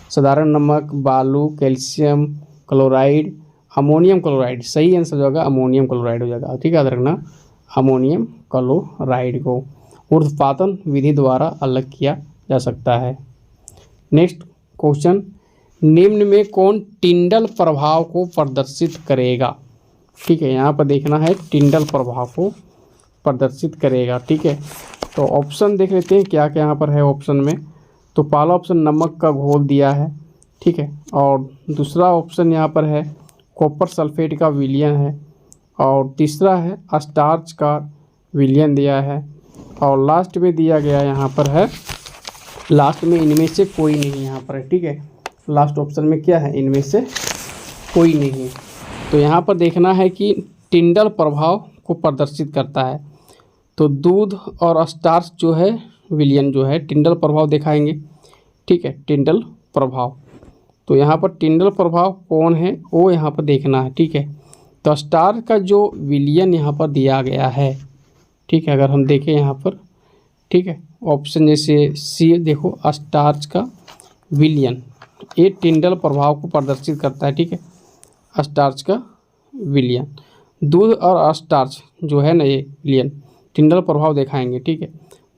साधारण नमक, बालू, कैल्शियम क्लोराइड, अमोनियम क्लोराइड। सही आंसर जो होगा अमोनियम क्लोराइड हो जाएगा। ठीक है, याद रखना, अमोनियम क्लोराइड को ऊर्ध्वपातन विधि द्वारा अलग किया जा सकता है। Next question. निम्न में कौन टिंडल प्रभाव को प्रदर्शित करेगा। ठीक है, यहाँ पर देखना है टिंडल प्रभाव को प्रदर्शित करेगा। ठीक है, तो ऑप्शन देख लेते हैं क्या क्या यहाँ पर है ऑप्शन में। तो पहला ऑप्शन नमक का घोल दिया है। ठीक है, और दूसरा ऑप्शन यहाँ पर है कॉपर सल्फेट का विलयन है, और तीसरा है स्टार्च का विलयन दिया है, और लास्ट में दिया गया यहाँ पर है, लास्ट में इनमें से कोई नहीं यहाँ पर है। ठीक है, लास्ट ऑप्शन में क्या है, इनमें से कोई नहीं। तो यहाँ पर देखना है कि टिंडल प्रभाव को प्रदर्शित करता है। तो दूध और स्टार्च जो है विलयन जो है टिंडल प्रभाव दिखाएंगे। ठीक है, टिंडल प्रभाव, तो यहाँ पर टिंडल प्रभाव कौन है वो यहाँ पर देखना है। ठीक है, तो स्टार्च का जो विलयन यहाँ पर दिया गया है। ठीक है, अगर हम देखें यहाँ पर, ठीक है, ऑप्शन जैसे सी देखो, स्टार्च का विलयन, ये टिंडल प्रभाव को प्रदर्शित करता है। ठीक है, स्टार्च का विलयन, दूध और स्टार्च जो है ना, ये विलयन टिंडल प्रभाव दिखाएंगे। ठीक है,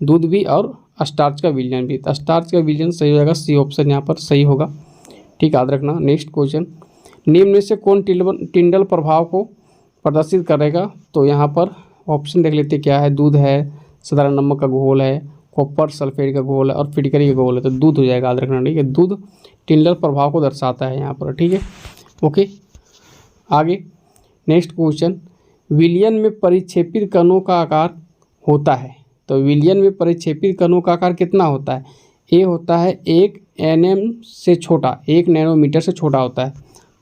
दूध भी और स्टार्च का विलयन भी। स्टार्च का विलयन सही हो जाएगा, सी ऑप्शन यहाँ पर सही होगा। ठीक, याद रखना। Next question. निम्न में से कौन टिंडल प्रभाव को प्रदर्शित करेगा। तो यहाँ पर ऑप्शन देख लेते क्या है, दूध है, साधारण नमक का घोल है, कॉपर सल्फेट का घोल है और फिटकरी का घोल है। तो दूध हो जाएगा, याद रखना। ठीक है, दूध टिंडल प्रभाव को दर्शाता है यहाँ पर। ठीक है, ओके, आगे नेक्स्ट क्वेश्चन। विलयन में परिक्षेपित कणों का आकार होता है। तो विलयन में परिक्षेपित कणों का आकार कितना होता है। ए होता है 1 nm से छोटा, 1 नैनोमीटर से छोटा होता है।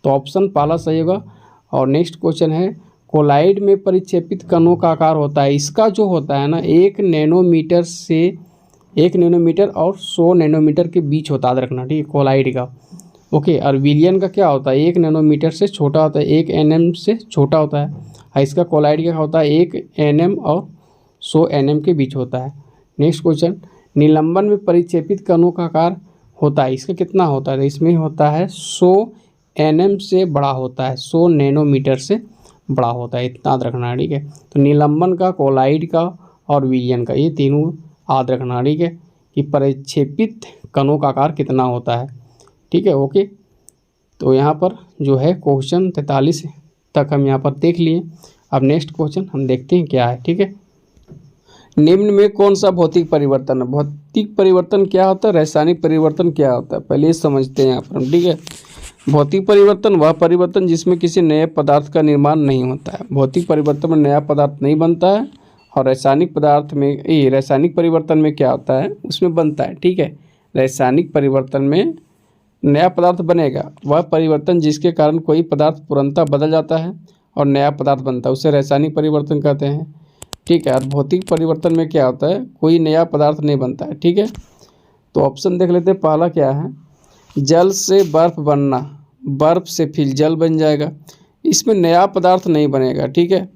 तो ऑप्शन पहला सही होगा। और नेक्स्ट क्वेश्चन है, कोलाइड में परिक्षेपित कणों का आकार होता है, इसका जो होता है ना 1 नैनोमीटर से 1 नैनोमीटर और 100 नैनोमीटर के बीच होता है, याद रखना। ठीक है, कोलाइड का। ओके, और विलयन का क्या होता है, 1 नैनोमीटर से छोटा होता है, 1 nm से छोटा होता है। और इसका कोलाइड क्या होता है, 1 nm और 100 nm के बीच होता है। Next question. निलंबन में परिक्षेपित कणों का आकार होता है, इसका कितना होता है। इसमें होता है 100 nm से बड़ा होता है, 100 नैनोमीटर से बड़ा होता है, इतना याद रखना है। ठीक है, तो निलंबन का, कोलाइड का और विलयन का, ये तीनों याद रखना। ठीक है, कि परिक्षेपित कणों का आकार कितना होता है। ठीक है, ओके। तो यहाँ पर जो है क्वेश्चन 43 तक हम यहाँ पर देख लिए। अब नेक्स्ट क्वेश्चन हम देखते हैं क्या है। ठीक है, निम्न में कौन सा भौतिक परिवर्तन है। भौतिक परिवर्तन क्या होता है, रासायनिक परिवर्तन क्या होता है, पहले समझते हैं यहाँ पर हम। ठीक है, भौतिक परिवर्तन वह परिवर्तन जिसमें किसी नए पदार्थ का निर्माण नहीं होता है। भौतिक परिवर्तन में नया पदार्थ नहीं बनता है, और रासायनिक परिवर्तन में क्या होता है, उसमें बनता है। ठीक है, रासायनिक परिवर्तन में नया पदार्थ बनेगा, वह परिवर्तन जिसके कारण कोई पदार्थ पूर्णतः बदल जाता है और नया पदार्थ बनता है, उसे रासायनिक परिवर्तन कहते हैं। ठीक है, और भौतिक परिवर्तन में क्या होता है, कोई नया पदार्थ नहीं बनता है। ठीक है, तो ऑप्शन देख लेते हैं। पहला क्या है, जल से बर्फ बनना, बर्फ से फिर जल बन जाएगा, इसमें नया पदार्थ नहीं बनेगा, ठीक है।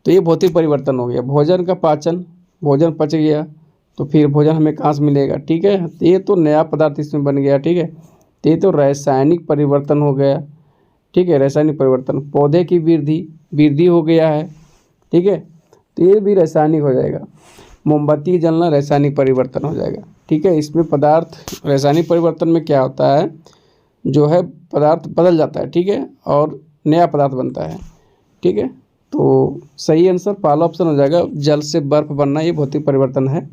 तो ये भौतिक परिवर्तन हो गया। भोजन का पाचन, भोजन पच गया तो फिर भोजन हमें कहाँ से मिलेगा, ठीक है। तो ये तो नया पदार्थ इसमें बन गया, ठीक है। तो ये तो रासायनिक परिवर्तन हो गया, ठीक है, रासायनिक परिवर्तन। पौधे की वृद्धि हो गया है, ठीक है, तो ये भी रासायनिक हो जाएगा। मोमबत्ती जलना रासायनिक परिवर्तन हो जाएगा, ठीक है। इसमें पदार्थ रासायनिक परिवर्तन में क्या होता है, जो है पदार्थ बदल जाता है, ठीक है, और नया पदार्थ बनता है, ठीक है। तो सही आंसर पहला ऑप्शन हो जाएगा, जल से बर्फ बनना, ये भौतिक परिवर्तन है।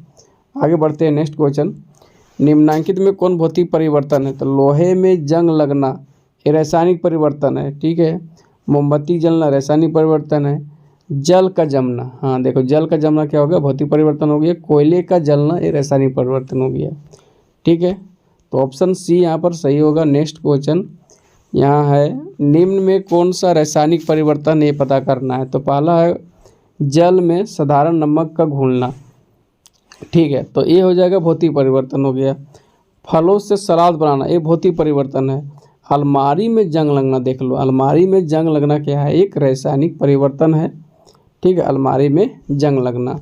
आगे बढ़ते हैं नेक्स्ट क्वेश्चन। निम्नलिखित में कौन भौतिक परिवर्तन है, तो लोहे में जंग लगना ये रासायनिक परिवर्तन है, ठीक है। मोमबत्ती जलना रासायनिक परिवर्तन है। जल का जमना, हाँ देखो जल का जमना क्या हो गया, भौतिक परिवर्तन हो गया। कोयले का जलना ये रासायनिक परिवर्तन हो गया, ठीक है। तो ऑप्शन सी यहाँ पर सही होगा। नेक्स्ट क्वेश्चन यहाँ है, निम्न में कौन सा रासायनिक परिवर्तन ये पता करना है। तो पहला है जल में साधारण नमक का घुलना, ठीक है, तो ये हो जाएगा भौतिक परिवर्तन हो गया। फलों से सलाद बनाना ये भौतिक परिवर्तन है। अलमारी में जंग लगना, देख लो अलमारी में जंग लगना क्या है, एक रासायनिक परिवर्तन है, ठीक है, अलमारी में जंग लगना।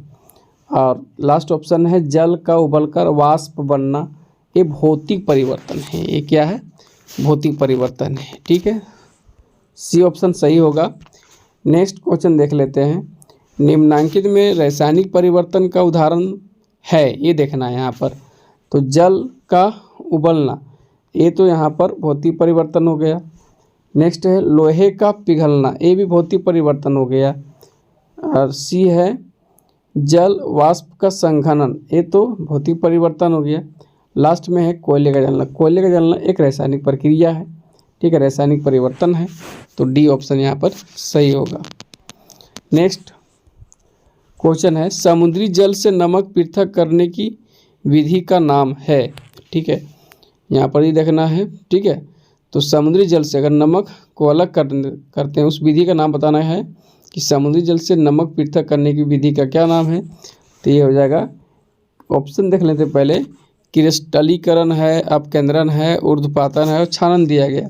और लास्ट ऑप्शन है जल का उबलकर वाष्प बनना, ये भौतिक परिवर्तन है। ये क्या है, भौतिक परिवर्तन है, ठीक है। सी ऑप्शन सही होगा। नेक्स्ट क्वेश्चन देख लेते हैं। निम्नलिखित में रासायनिक परिवर्तन का उदाहरण है, ये देखना है यहाँ पर। तो जल का उबलना ये तो यहाँ पर भौतिक परिवर्तन हो गया। नेक्स्ट है लोहे का पिघलना, ये भी भौतिक परिवर्तन हो गया। और सी है जल वाष्प का संघनन, ये तो भौतिक परिवर्तन हो गया। लास्ट में है कोयले का जलना, कोयले का जलना एक रासायनिक प्रक्रिया है, ठीक है, रासायनिक परिवर्तन है। तो डी ऑप्शन यहाँ पर सही होगा। नेक्स्ट क्वेश्चन है, समुद्री जल से नमक पृथक करने की विधि का नाम है, ठीक है, यहाँ पर ही देखना है, ठीक है। तो समुद्री जल से अगर नमक को अलग करते हैं, उस विधि का नाम बताना है कि समुद्री जल से नमक पृथक करने की विधि का क्या नाम है। तो ये हो जाएगा, ऑप्शन देख लेते पहले, क्रिस्टलीकरण है, अपकेंद्रण है, ऊर्ध्वपातन है और छानन दिया गया।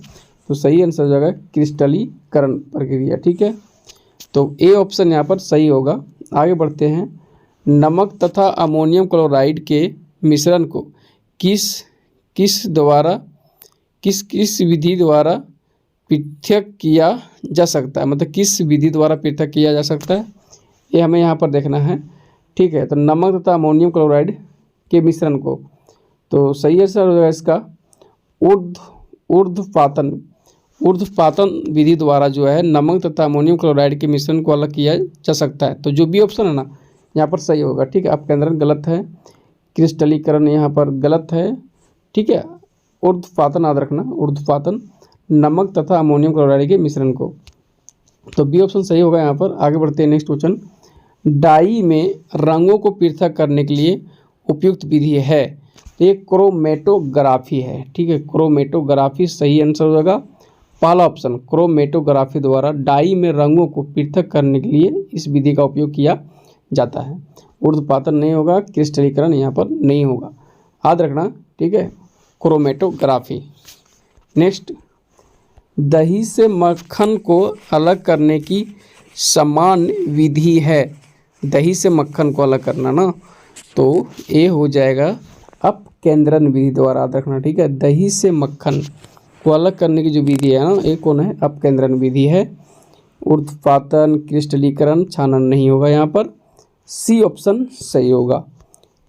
तो सही आंसर हो जाएगा क्रिस्टलीकरण प्रक्रिया, ठीक है। तो ए ऑप्शन यहाँ पर सही होगा। आगे बढ़ते हैं। नमक तथा अमोनियम क्लोराइड के मिश्रण को किस विधि द्वारा पृथक किया जा सकता है, मतलब किस विधि द्वारा पृथक किया जा सकता है, ये हमें यहाँ पर देखना है, ठीक है। तो नमक तथा अमोनियम क्लोराइड के मिश्रण को, तो सही आंसर हो जाएगा इसका ऊर्ध्वपातन विधि द्वारा जो है नमक तथा अमोनियम क्लोराइड के मिश्रण को अलग किया जा सकता है। तो जो बी ऑप्शन है ना यहाँ पर सही होगा, ठीक है। अपकेंद्रण गलत है, क्रिस्टलीकरण यहाँ पर गलत है, ठीक है। ऊर्ध्वपातन याद रखना, ऊर्ध्वपातन नमक तथा अमोनियम क्लोराइड के मिश्रण को, तो बी ऑप्शन सही होगा यहाँ पर। आगे बढ़ते हैं नेक्स्ट क्वेश्चन। डाई में रंगों को पृथक करने के लिए उपयुक्त विधि है, तो ये क्रोमेटोग्राफी है, ठीक है, क्रोमेटोग्राफी सही आंसर हो जाएगा। पहला ऑप्शन क्रोमेटोग्राफी द्वारा डाई में रंगों को पृथक करने के लिए इस विधि का उपयोग किया जाता है। ऊर्ध्वपातन नहीं होगा, क्रिस्टलीकरण यहाँ पर नहीं होगा, याद रखना, ठीक है, क्रोमेटोग्राफी। नेक्स्ट, दही से मक्खन को अलग करने की समान विधि है, दही से मक्खन को अलग करना ना, तो ये हो जाएगा अपकेंद्रण विधि द्वारा, याद रखना, ठीक है। दही से मक्खन को अलग करने की जो विधि है ना, ये कौन है, अपकेंद्रण विधि है। ऊर्ध्वपातन, क्रिस्टलीकरण, छानन नहीं होगा यहाँ पर। सी ऑप्शन सही होगा।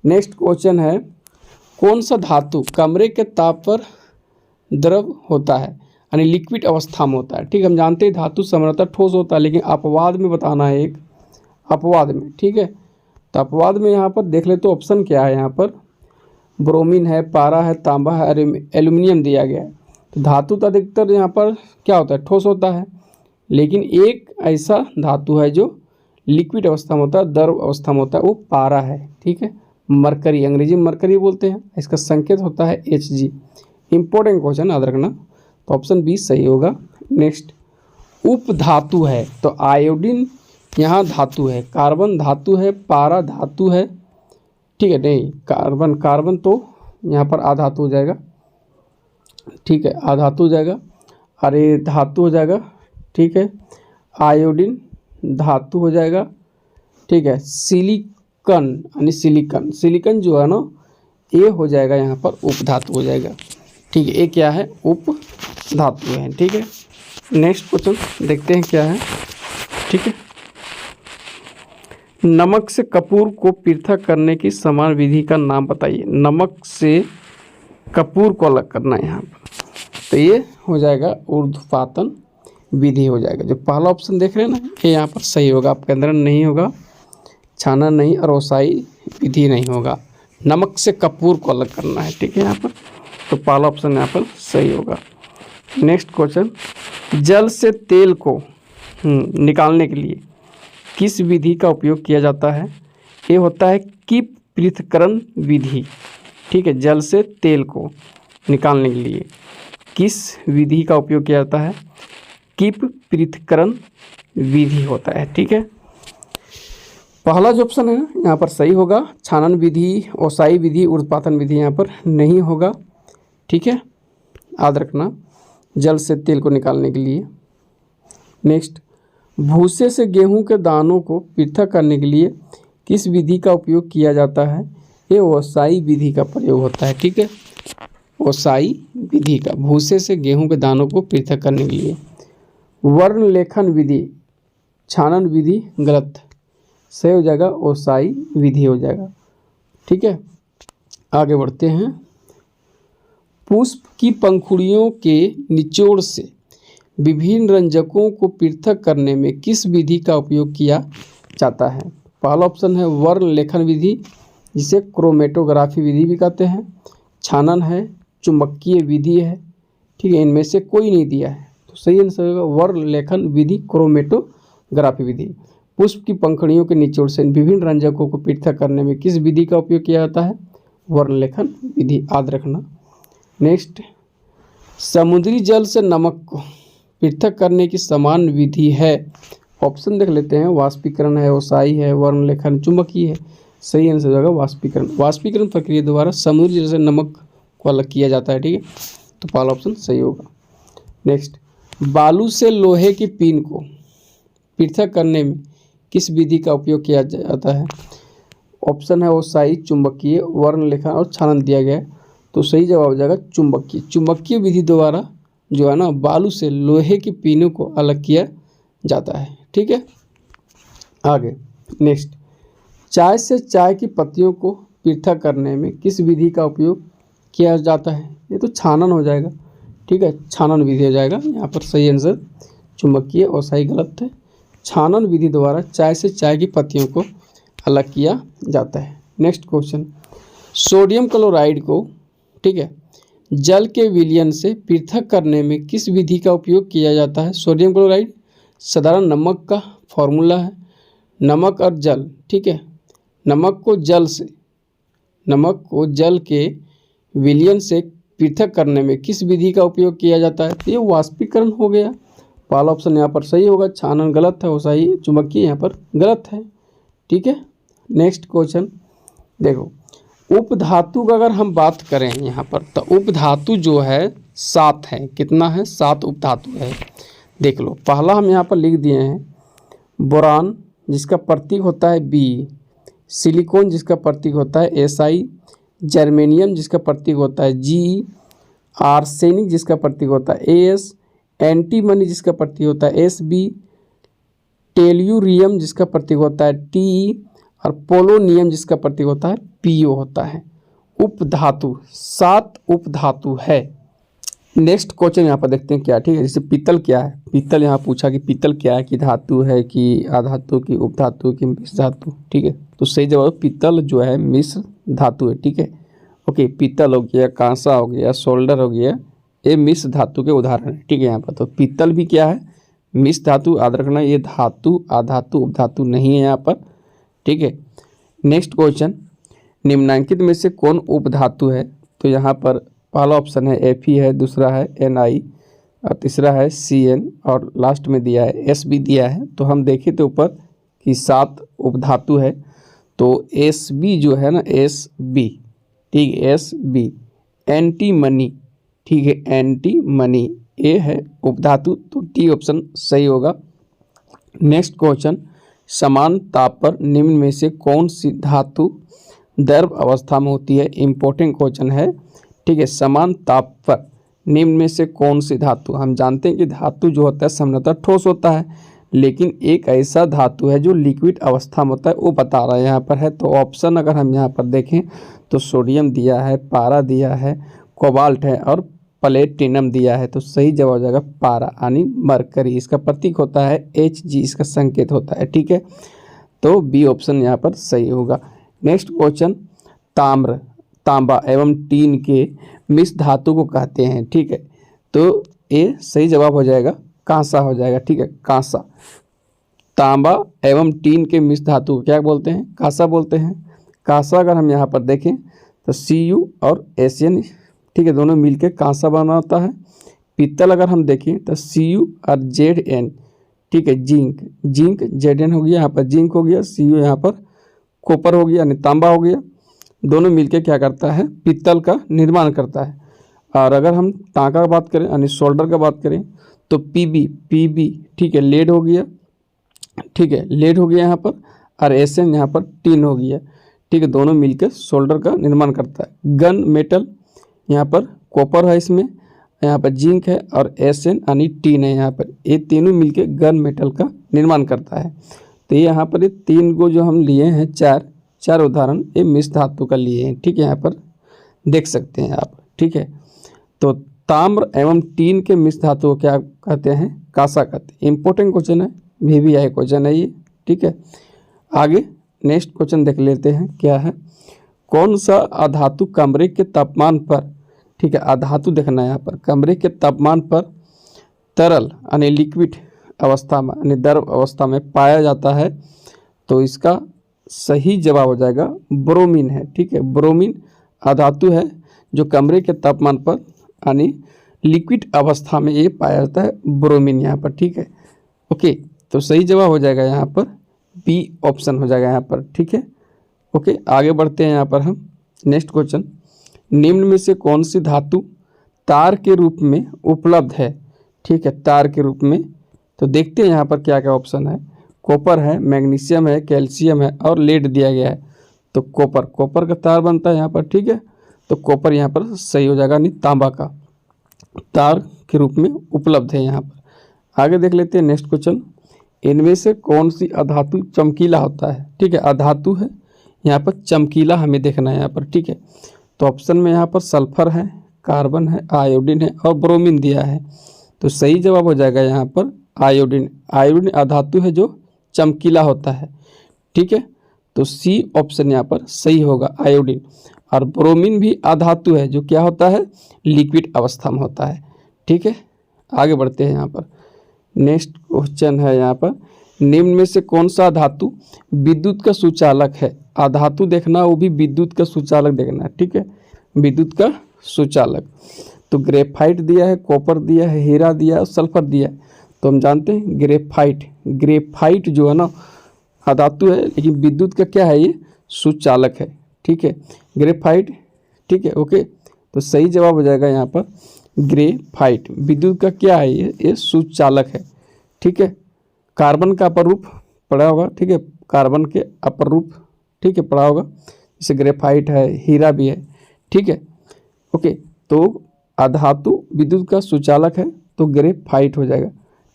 नेक्स्ट क्वेश्चन है, कौन सा धातु कमरे के ताप पर द्रव होता है, यानी लिक्विड अवस्था में होता है, ठीक है। हम जानते हैं धातु सामान्यतः ठोस होता है, लेकिन अपवाद में बताना है, एक अपवाद में, ठीक है। तो अपवाद में यहाँ पर देख ले तो ऑप्शन क्या है, यहाँ पर ब्रोमीन है, पारा है, तांबा है, एल्यूमिनियम दिया गया है। तो धातु तो अधिकतर यहाँ पर क्या होता है, ठोस होता है, लेकिन एक ऐसा धातु है जो लिक्विड अवस्था में होता है, द्रव अवस्था में होता है, वो पारा है, ठीक है। मरकरी, अंग्रेजी में मरकरी बोलते हैं, इसका संकेत होता है Hg। इंपॉर्टेंट क्वेश्चन याद रखना, तो ऑप्शन बी सही होगा। नेक्स्ट, उपधातु है, तो आयोडीन यहाँ धातु है, कार्बन धातु है, पारा धातु है, ठीक है, नहीं कार्बन तो यहाँ पर आधातु हो जाएगा, ठीक है, आधातु हो जाएगा, अरे धातु हो जाएगा, ठीक है। आयोडीन धातु हो जाएगा, ठीक है। सिलिकन यानी सिलिकन जो है ना ये हो जाएगा यहाँ पर उपधातु हो जाएगा, ठीक है। ये क्या है? उपधातु है, ठीक है। नेक्स्ट क्वेश्चन देखते हैं क्या है, ठीक है। नमक से कपूर को पृथक करने की समान विधि का नाम बताइए। नमक से कपूर को अलग करना है यहाँ पर, तो ये हो जाएगा ऊर्ध्वपातन विधि हो जाएगा। जो पहला ऑप्शन देख रहे हैं ना, ये यहाँ पर सही होगा, आपके अंदर नहीं होगा, छानन नहीं और ओसाई विधि नहीं होगा। नमक से कपूर को अलग करना है, ठीक है यहाँ पर, तो पहला ऑप्शन यहाँ पर सही होगा। नेक्स्ट क्वेश्चन, जल से तेल को निकालने के लिए किस विधि का उपयोग किया जाता है? ये होता है कीप पृथक्करण विधि, ठीक है। जल से तेल को निकालने के लिए किस विधि का उपयोग किया जाता है? कीप पृथक्करण विधि होता है, ठीक है। पहला जो ऑप्शन है यहाँ पर सही होगा, छानन विधि, ओसाई विधि, ऊर्ध्वपातन विधि यहाँ पर नहीं होगा, ठीक है, याद रखना, जल से तेल को निकालने के लिए। नेक्स्ट, भूसे से गेहूं के दानों को पृथक करने के लिए किस विधि का उपयोग किया जाता है? ये ओसाई विधि का प्रयोग होता है, ठीक है, ओसाई विधि का, भूसे से गेहूं के दानों को पृथक करने के लिए। वर्ण लेखन विधि, छानन विधि गलत, सही हो जाएगा ओसाई विधि हो जाएगा, ठीक है। आगे बढ़ते हैं। पुष्प की पंखुड़ियों के निचोड़ से विभिन्न रंजकों को पृथक करने में किस विधि का उपयोग किया जाता है? पहला ऑप्शन है वर्ण लेखन विधि, जिसे क्रोमेटोग्राफी विधि भी कहते हैं, छानन है, चुंबकीय विधि है, ठीक है, इनमें से कोई नहीं दिया है, तो सही आंसर होगा वर्ण लेखन विधि, क्रोमेटोग्राफी विधि। पुष्प की पंखुड़ियों के निचोड़ से विभिन्न रंजकों को पृथक करने में किस विधि का उपयोग किया जाता है? वर्ण लेखन विधि, याद रखना। नेक्स्ट, समुद्री जल से नमक को पृथक करने की समान विधि है। ऑप्शन देख लेते हैं, वाष्पीकरण है, ओसाई है, वर्ण लेखन, चुंबकीय है, सही आंसर हो जाएगा वाष्पीकरण। वाष्पीकरण प्रक्रिया द्वारा समुद्री जल से नमक को अलग किया जाता है, ठीक है, तो पहला ऑप्शन सही होगा। नेक्स्ट, बालू से लोहे की पिन को पृथक करने में किस विधि का उपयोग किया जाता है? ऑप्शन है ओसाई, चुंबकीय, वर्ण लेखन और छानन दिया गया है, तो सही जवाब हो जाएगा चुंबकीय। चुंबकीय विधि द्वारा जो है ना बालू से लोहे की पिनों को अलग किया जाता है, ठीक है। आगे नेक्स्ट, चाय से चाय की पत्तियों को पृथक करने में किस विधि का उपयोग किया जाता है? ये तो छानन हो जाएगा, ठीक है, छानन विधि हो जाएगा यहाँ पर, सही आंसर चुंबकीय, ओसाई गलत है। छानन विधि द्वारा चाय से चाय की पत्तियों को अलग किया जाता है। नेक्स्ट क्वेश्चन, सोडियम क्लोराइड को, ठीक है, जल के विलयन से पृथक करने में किस विधि का उपयोग किया जाता है? सोडियम क्लोराइड साधारण नमक का फॉर्मूला है, नमक और जल, ठीक है, नमक को जल के विलयन से पृथक करने में किस विधि का उपयोग किया जाता है? ये वाष्पीकरण हो गया, पहला ऑप्शन यहाँ पर सही होगा, छानन गलत है, ओसाई चुंबकीय यहाँ पर गलत है, ठीक है। नेक्स्ट क्वेश्चन देखो, उपधातु का अगर हम बात करें यहाँ पर, तो उपधातु जो है 7 है, कितना है? 7 उपधातु है, देख लो। पहला हम यहाँ पर लिख दिए हैं बोरान, जिसका प्रतीक होता है बी, सिलिकॉन जिसका प्रतीक होता है SI, जर्मेनियम जिसका प्रतीक होता है G, आर्सेनिक जिसका प्रतीक होता है AS, एंटीमनी जिसका प्रतीक होता है SB, टेल्यूरियम जिसका प्रतीक होता है TE और पोलोनियम जिसका प्रतीक होता है PO होता है। उपधातु 7 उपधातु है। नेक्स्ट क्वेश्चन यहाँ पर देखते हैं क्या, ठीक है। जैसे पीतल क्या है, पीतल यहाँ पूछा कि पीतल क्या है, कि धातु है कि अधातु की उपधातु की मिश्र धातु, ठीक है, तो सही जवाब पीतल जो है मिश्र धातु है, ठीक है। ओके, पीतल हो गया, कांसा हो गया, सोल्डर हो गया, ये मिश्र धातु के उदाहरण है, ठीक है। यहाँ पर तो पीतल भी क्या है? मिश्र धातु, याद रखना, ये धातु अधातु उपधातु नहीं है यहाँ पर, ठीक है। नेक्स्ट क्वेश्चन, निम्नांकित में से कौन उपधातु है? तो यहाँ पर पहला ऑप्शन है Fe है, दूसरा है Ni और तीसरा है Cn और लास्ट में दिया है Sb दिया है। तो हम देखें तो ऊपर कि 7 उपधातु है, तो Sb जो है ना, Sb, ठीक है, Sb एंटीमनी, ठीक है, एंटीमनी ये है उपधातु, तो डी ऑप्शन सही होगा। नेक्स्ट क्वेश्चन, समान ताप पर निम्न में से कौन सी धातु द्रव अवस्था में होती है? इंपॉर्टेंट क्वेश्चन है, ठीक है। समान ताप पर निम्न में से कौन सी धातु, हम जानते हैं कि धातु जो होता है सामान्यतः ठोस होता है, लेकिन एक ऐसा धातु है जो लिक्विड अवस्था में होता है, वो बता रहा है यहाँ पर है। तो ऑप्शन अगर हम यहाँ पर देखें तो सोडियम दिया है, पारा दिया है, कोबाल्ट है और प्लेटिनम दिया है। तो सही जवाब हो जाएगा पारा यानी मरकरी। इसका प्रतीक होता है Hg, इसका संकेत होता है, ठीक है। तो बी ऑप्शन यहाँ पर सही होगा। नेक्स्ट क्वेश्चन, ताम्र, तांबा एवं टीन के मिश्र धातु को कहते हैं, ठीक है। तो ये सही जवाब हो जाएगा कांसा हो जाएगा, ठीक है, कांसा। तांबा एवं टीन के मिश्र धातु को क्या बोलते हैं? कांसा बोलते हैं। कांसा अगर हम यहाँ पर देखें तो Cu और Asn, ठीक है, दोनों मिलकर कांसा बना होता है। पीतल अगर हम देखें तो Cu और Zn, ठीक है, जिंक, जिंक Zn हो गया, यहाँ पर जिंक हो गया, Cu यहाँ पर कॉपर हो गया यानी तांबा हो गया। दोनों मिलकर क्या करता है? पीतल का निर्माण करता है। और अगर हम टाँका का बात करें यानी शोल्डर का बात करें तो Pb, ठीक है, लेड हो गया, ठीक है, लेड हो गया यहाँ पर, और Sn यहाँ पर टीन हो गया, ठीक है, दोनों मिलकर शोल्डर का निर्माण करता है। गन मेटल, यहाँ पर कॉपर है, इसमें यहाँ पर जिंक है और Sn यानी टीन है यहाँ पर, ये तीनों मिलकर गन मेटल का निर्माण करता है। तो यहाँ पर ये तीन को जो हम लिए हैं, चार उदाहरण ये मिश्र धातु का लिए हैं, ठीक है, यहाँ पर देख सकते हैं आप, ठीक है। तो ताम्र एवं टीन के मिश्र धातु को क्या कहते हैं? कांसा कहते हैं। इंपॉर्टेंट क्वेश्चन है, VVI क्वेश्चन है ये, ठीक है। आगे नेक्स्ट क्वेश्चन देख लेते हैं, क्या है? कौन सा अधातु कमरे के तापमान पर, ठीक है, अधातु देखना है यहाँ पर, कमरे के तापमान पर तरल यानी लिक्विड अवस्था में यानी द्रव अवस्था में पाया जाता है? तो इसका सही जवाब हो जाएगा ब्रोमीन है, ठीक है। ब्रोमीन अधातु है जो कमरे के तापमान पर यानी लिक्विड अवस्था में ये पाया जाता है, ब्रोमीन यहाँ पर, ठीक है। ओके, तो सही जवाब हो जाएगा यहाँ पर बी ऑप्शन हो जाएगा यहाँ पर, ठीक है। ओके, आगे बढ़ते हैं यहाँ पर हम। नेक्स्ट क्वेश्चन, निम्न में से कौन सी धातु तार के रूप में उपलब्ध है? ठीक है, तार के रूप में। तो देखते हैं यहाँ पर क्या क्या ऑप्शन है। कॉपर है, मैग्नीशियम है, कैल्शियम है और लेड दिया गया है। तो कॉपर का तार बनता है यहाँ पर, ठीक है। तो कॉपर यहाँ पर सही हो जाएगा, नहीं तांबा का तार के रूप में उपलब्ध है यहाँ पर। आगे देख लेते हैं नेक्स्ट क्वेश्चन, इनमें से कौन सी अधातु चमकीला होता है? ठीक है, अधातु है यहाँ पर, चमकीला हमें देखना है यहाँ पर, ठीक है। तो ऑप्शन में यहाँ पर सल्फर है, कार्बन है, आयोडीन है और ब्रोमीन दिया है। तो सही जवाब हो जाएगा यहाँ पर आयोडीन। आयोडीन अधातु है जो चमकीला होता है, ठीक है। तो सी ऑप्शन यहाँ पर सही होगा, आयोडीन। और ब्रोमीन भी अधातु है जो क्या होता है? लिक्विड अवस्था में होता है, ठीक है। आगे बढ़ते हैं यहाँ पर। नेक्स्ट क्वेश्चन है यहाँ पर, निम्न में से कौन सा धातु विद्युत का सुचालक है? अधातु देखना, वो भी विद्युत का सुचालक देखना, ठीक है, विद्युत का सुचालक। तो ग्रेफाइट दिया है, कॉपर दिया है, हीरा दिया है और सल्फर दिया है। तो हम जानते हैं ग्रेफाइट जो है ना अधातु है, लेकिन विद्युत का क्या है? ये सुचालक है, ठीक है, ग्रेफाइट, ठीक है। ओके, तो सही जवाब हो जाएगा यहाँ पर ग्रेफाइट। विद्युत का क्या है? ये सुचालक है, ठीक है। कार्बन का अपर रूप पढ़ा होगा, ठीक है, कार्बन के अपर रूप, ठीक है, पढ़ा होगा, जैसे ग्रेफाइट है, हीरा भी है, ठीक है। ओके, तो अधातु विद्युत का सुचालक है तो ग्रेफाइट हो जाएगा,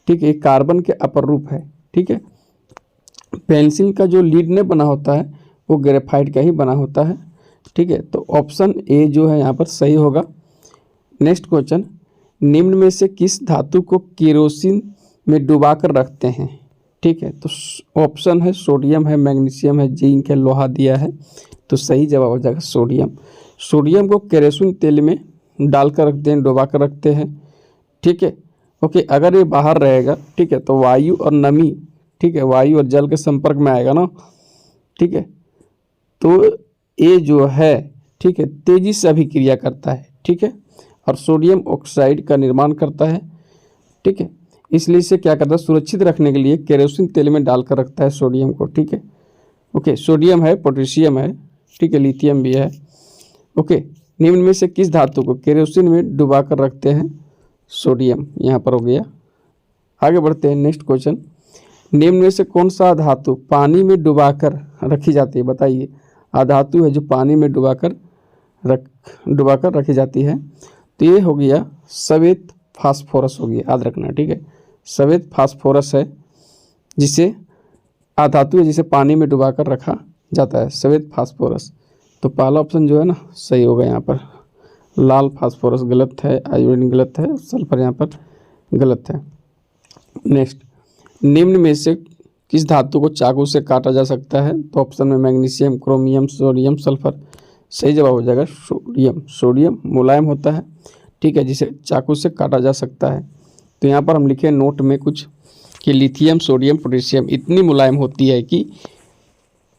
ठीक है। कार्बन के अपर रूप है, ठीक है। पेंसिल का जो लीड ने बना होता है वो ग्रेफाइट का ही बना होता है, ठीक है। तो ऑप्शन ए जो है यहाँ पर सही होगा। नेक्स्ट क्वेश्चन, निम्न में से किस धातु को केरोसिन में डुबाकर रखते हैं? ठीक है, तो ऑप्शन है सोडियम है, मैग्नीशियम है, जिंक है, लोहा दिया है। तो सही जवाब हो जाएगा सोडियम। सोडियम को केरोसिन तेल में डालकर रखते हैं, डुबा कर रखते हैं, ठीक है। ओके, अगर ये बाहर रहेगा, ठीक है, तो वायु और नमी, ठीक है, वायु और जल के संपर्क में आएगा ना, ठीक है, तो ये जो है, ठीक है, तेजी से अभिक्रिया करता है, ठीक है, और सोडियम ऑक्साइड का निर्माण करता है, ठीक है। इसलिए इसे क्या करता है? सुरक्षित रखने के लिए केरोसिन तेल में डालकर रखता है सोडियम को, ठीक है। ओके, सोडियम है, पोटेशियम है, ठीक है, लिथियम भी है। ओके, निम्न में से किस धातु को केरोसिन में डुबा कर रखते हैं? सोडियम यहाँ पर हो गया। आगे बढ़ते हैं नेक्स्ट क्वेश्चन, निम्न में से कौन सा धातु पानी में डुबाकर रखी जाती है, बताइए। अधातु है जो पानी में डुबाकर रखी जाती है। तो ये हो गया श्वेत फास्फोरस हो गया, याद रखना, ठीक है। श्वेत फास्फोरस है जिसे अधातु है जिसे पानी में डुबाकर रखा जाता है, श्वेत फास्फोरस। तो पहला ऑप्शन जो है ना सही होगा यहाँ पर। लाल फास्फोरस गलत है, आयोडीन गलत है, सल्फर यहाँ पर गलत है। नेक्स्ट, निम्न में से किस धातु को चाकू से काटा जा सकता है? तो ऑप्शन में मैग्नीशियम, क्रोमियम, सोडियम, सल्फर। सही जवाब हो जाएगा सोडियम। सोडियम मुलायम होता है, ठीक है, जिसे चाकू से काटा जा सकता है। तो यहाँ पर हम लिखे नोट में कुछ कि लिथियम, सोडियम, पोटेशियम इतनी मुलायम होती है कि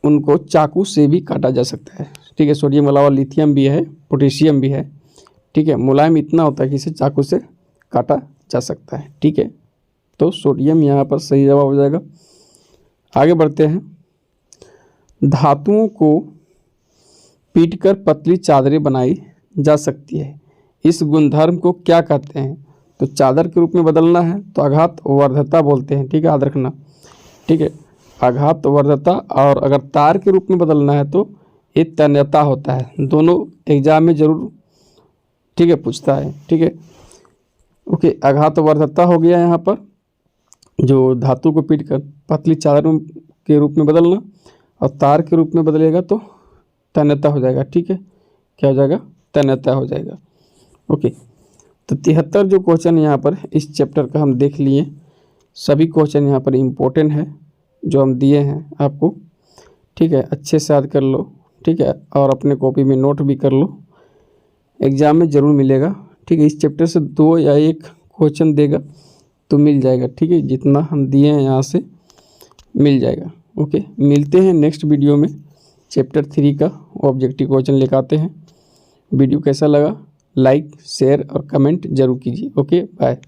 उनको चाकू से भी काटा जा सकता है, ठीक है। सोडियम के अलावा लिथियम भी है, पोटेशियम भी है, ठीक है। मुलायम इतना होता है कि इसे चाकू से काटा जा सकता है, ठीक है। तो सोडियम यहाँ पर सही जवाब हो जाएगा। आगे बढ़ते हैं। धातुओं को पीटकर पतली चादरें बनाई जा सकती है, इस गुणधर्म को क्या कहते हैं? तो चादर के रूप में बदलना है तो आघात वर्धता बोलते हैं, ठीक है, याद रखना, ठीक है। आघात वर्धता। और अगर तार के रूप में बदलना है तो ये तन्यता होता है। दोनों एग्जाम में जरूर, ठीक है, पूछता है, ठीक है। ओके, आघात वर्धता हो गया यहाँ पर, जो धातु को पीटकर पतली चादर के रूप में बदलना, और तार के रूप में बदलेगा तो तन्यता हो जाएगा, ठीक है। क्या हो जाएगा? तन्यता हो जाएगा। ओके, तो 73 जो क्वेश्चन यहाँ पर इस चैप्टर का हम देख लिए। सभी क्वेश्चन यहाँ पर इम्पोर्टेंट है जो हम दिए हैं आपको, ठीक है। अच्छे से याद कर लो, ठीक है, और अपने कॉपी में नोट भी कर लो, एग्ज़ाम में ज़रूर मिलेगा, ठीक है। इस चैप्टर से 2 या 1 क्वेश्चन देगा तो मिल जाएगा, ठीक है। जितना हम दिए हैं यहाँ से मिल जाएगा। ओके, मिलते हैं नेक्स्ट वीडियो में। चैप्टर 3 का ऑब्जेक्टिव क्वेश्चन लेकर आते हैं। वीडियो कैसा लगा लाइक, शेयर और कमेंट जरूर कीजिए। Okay, bye.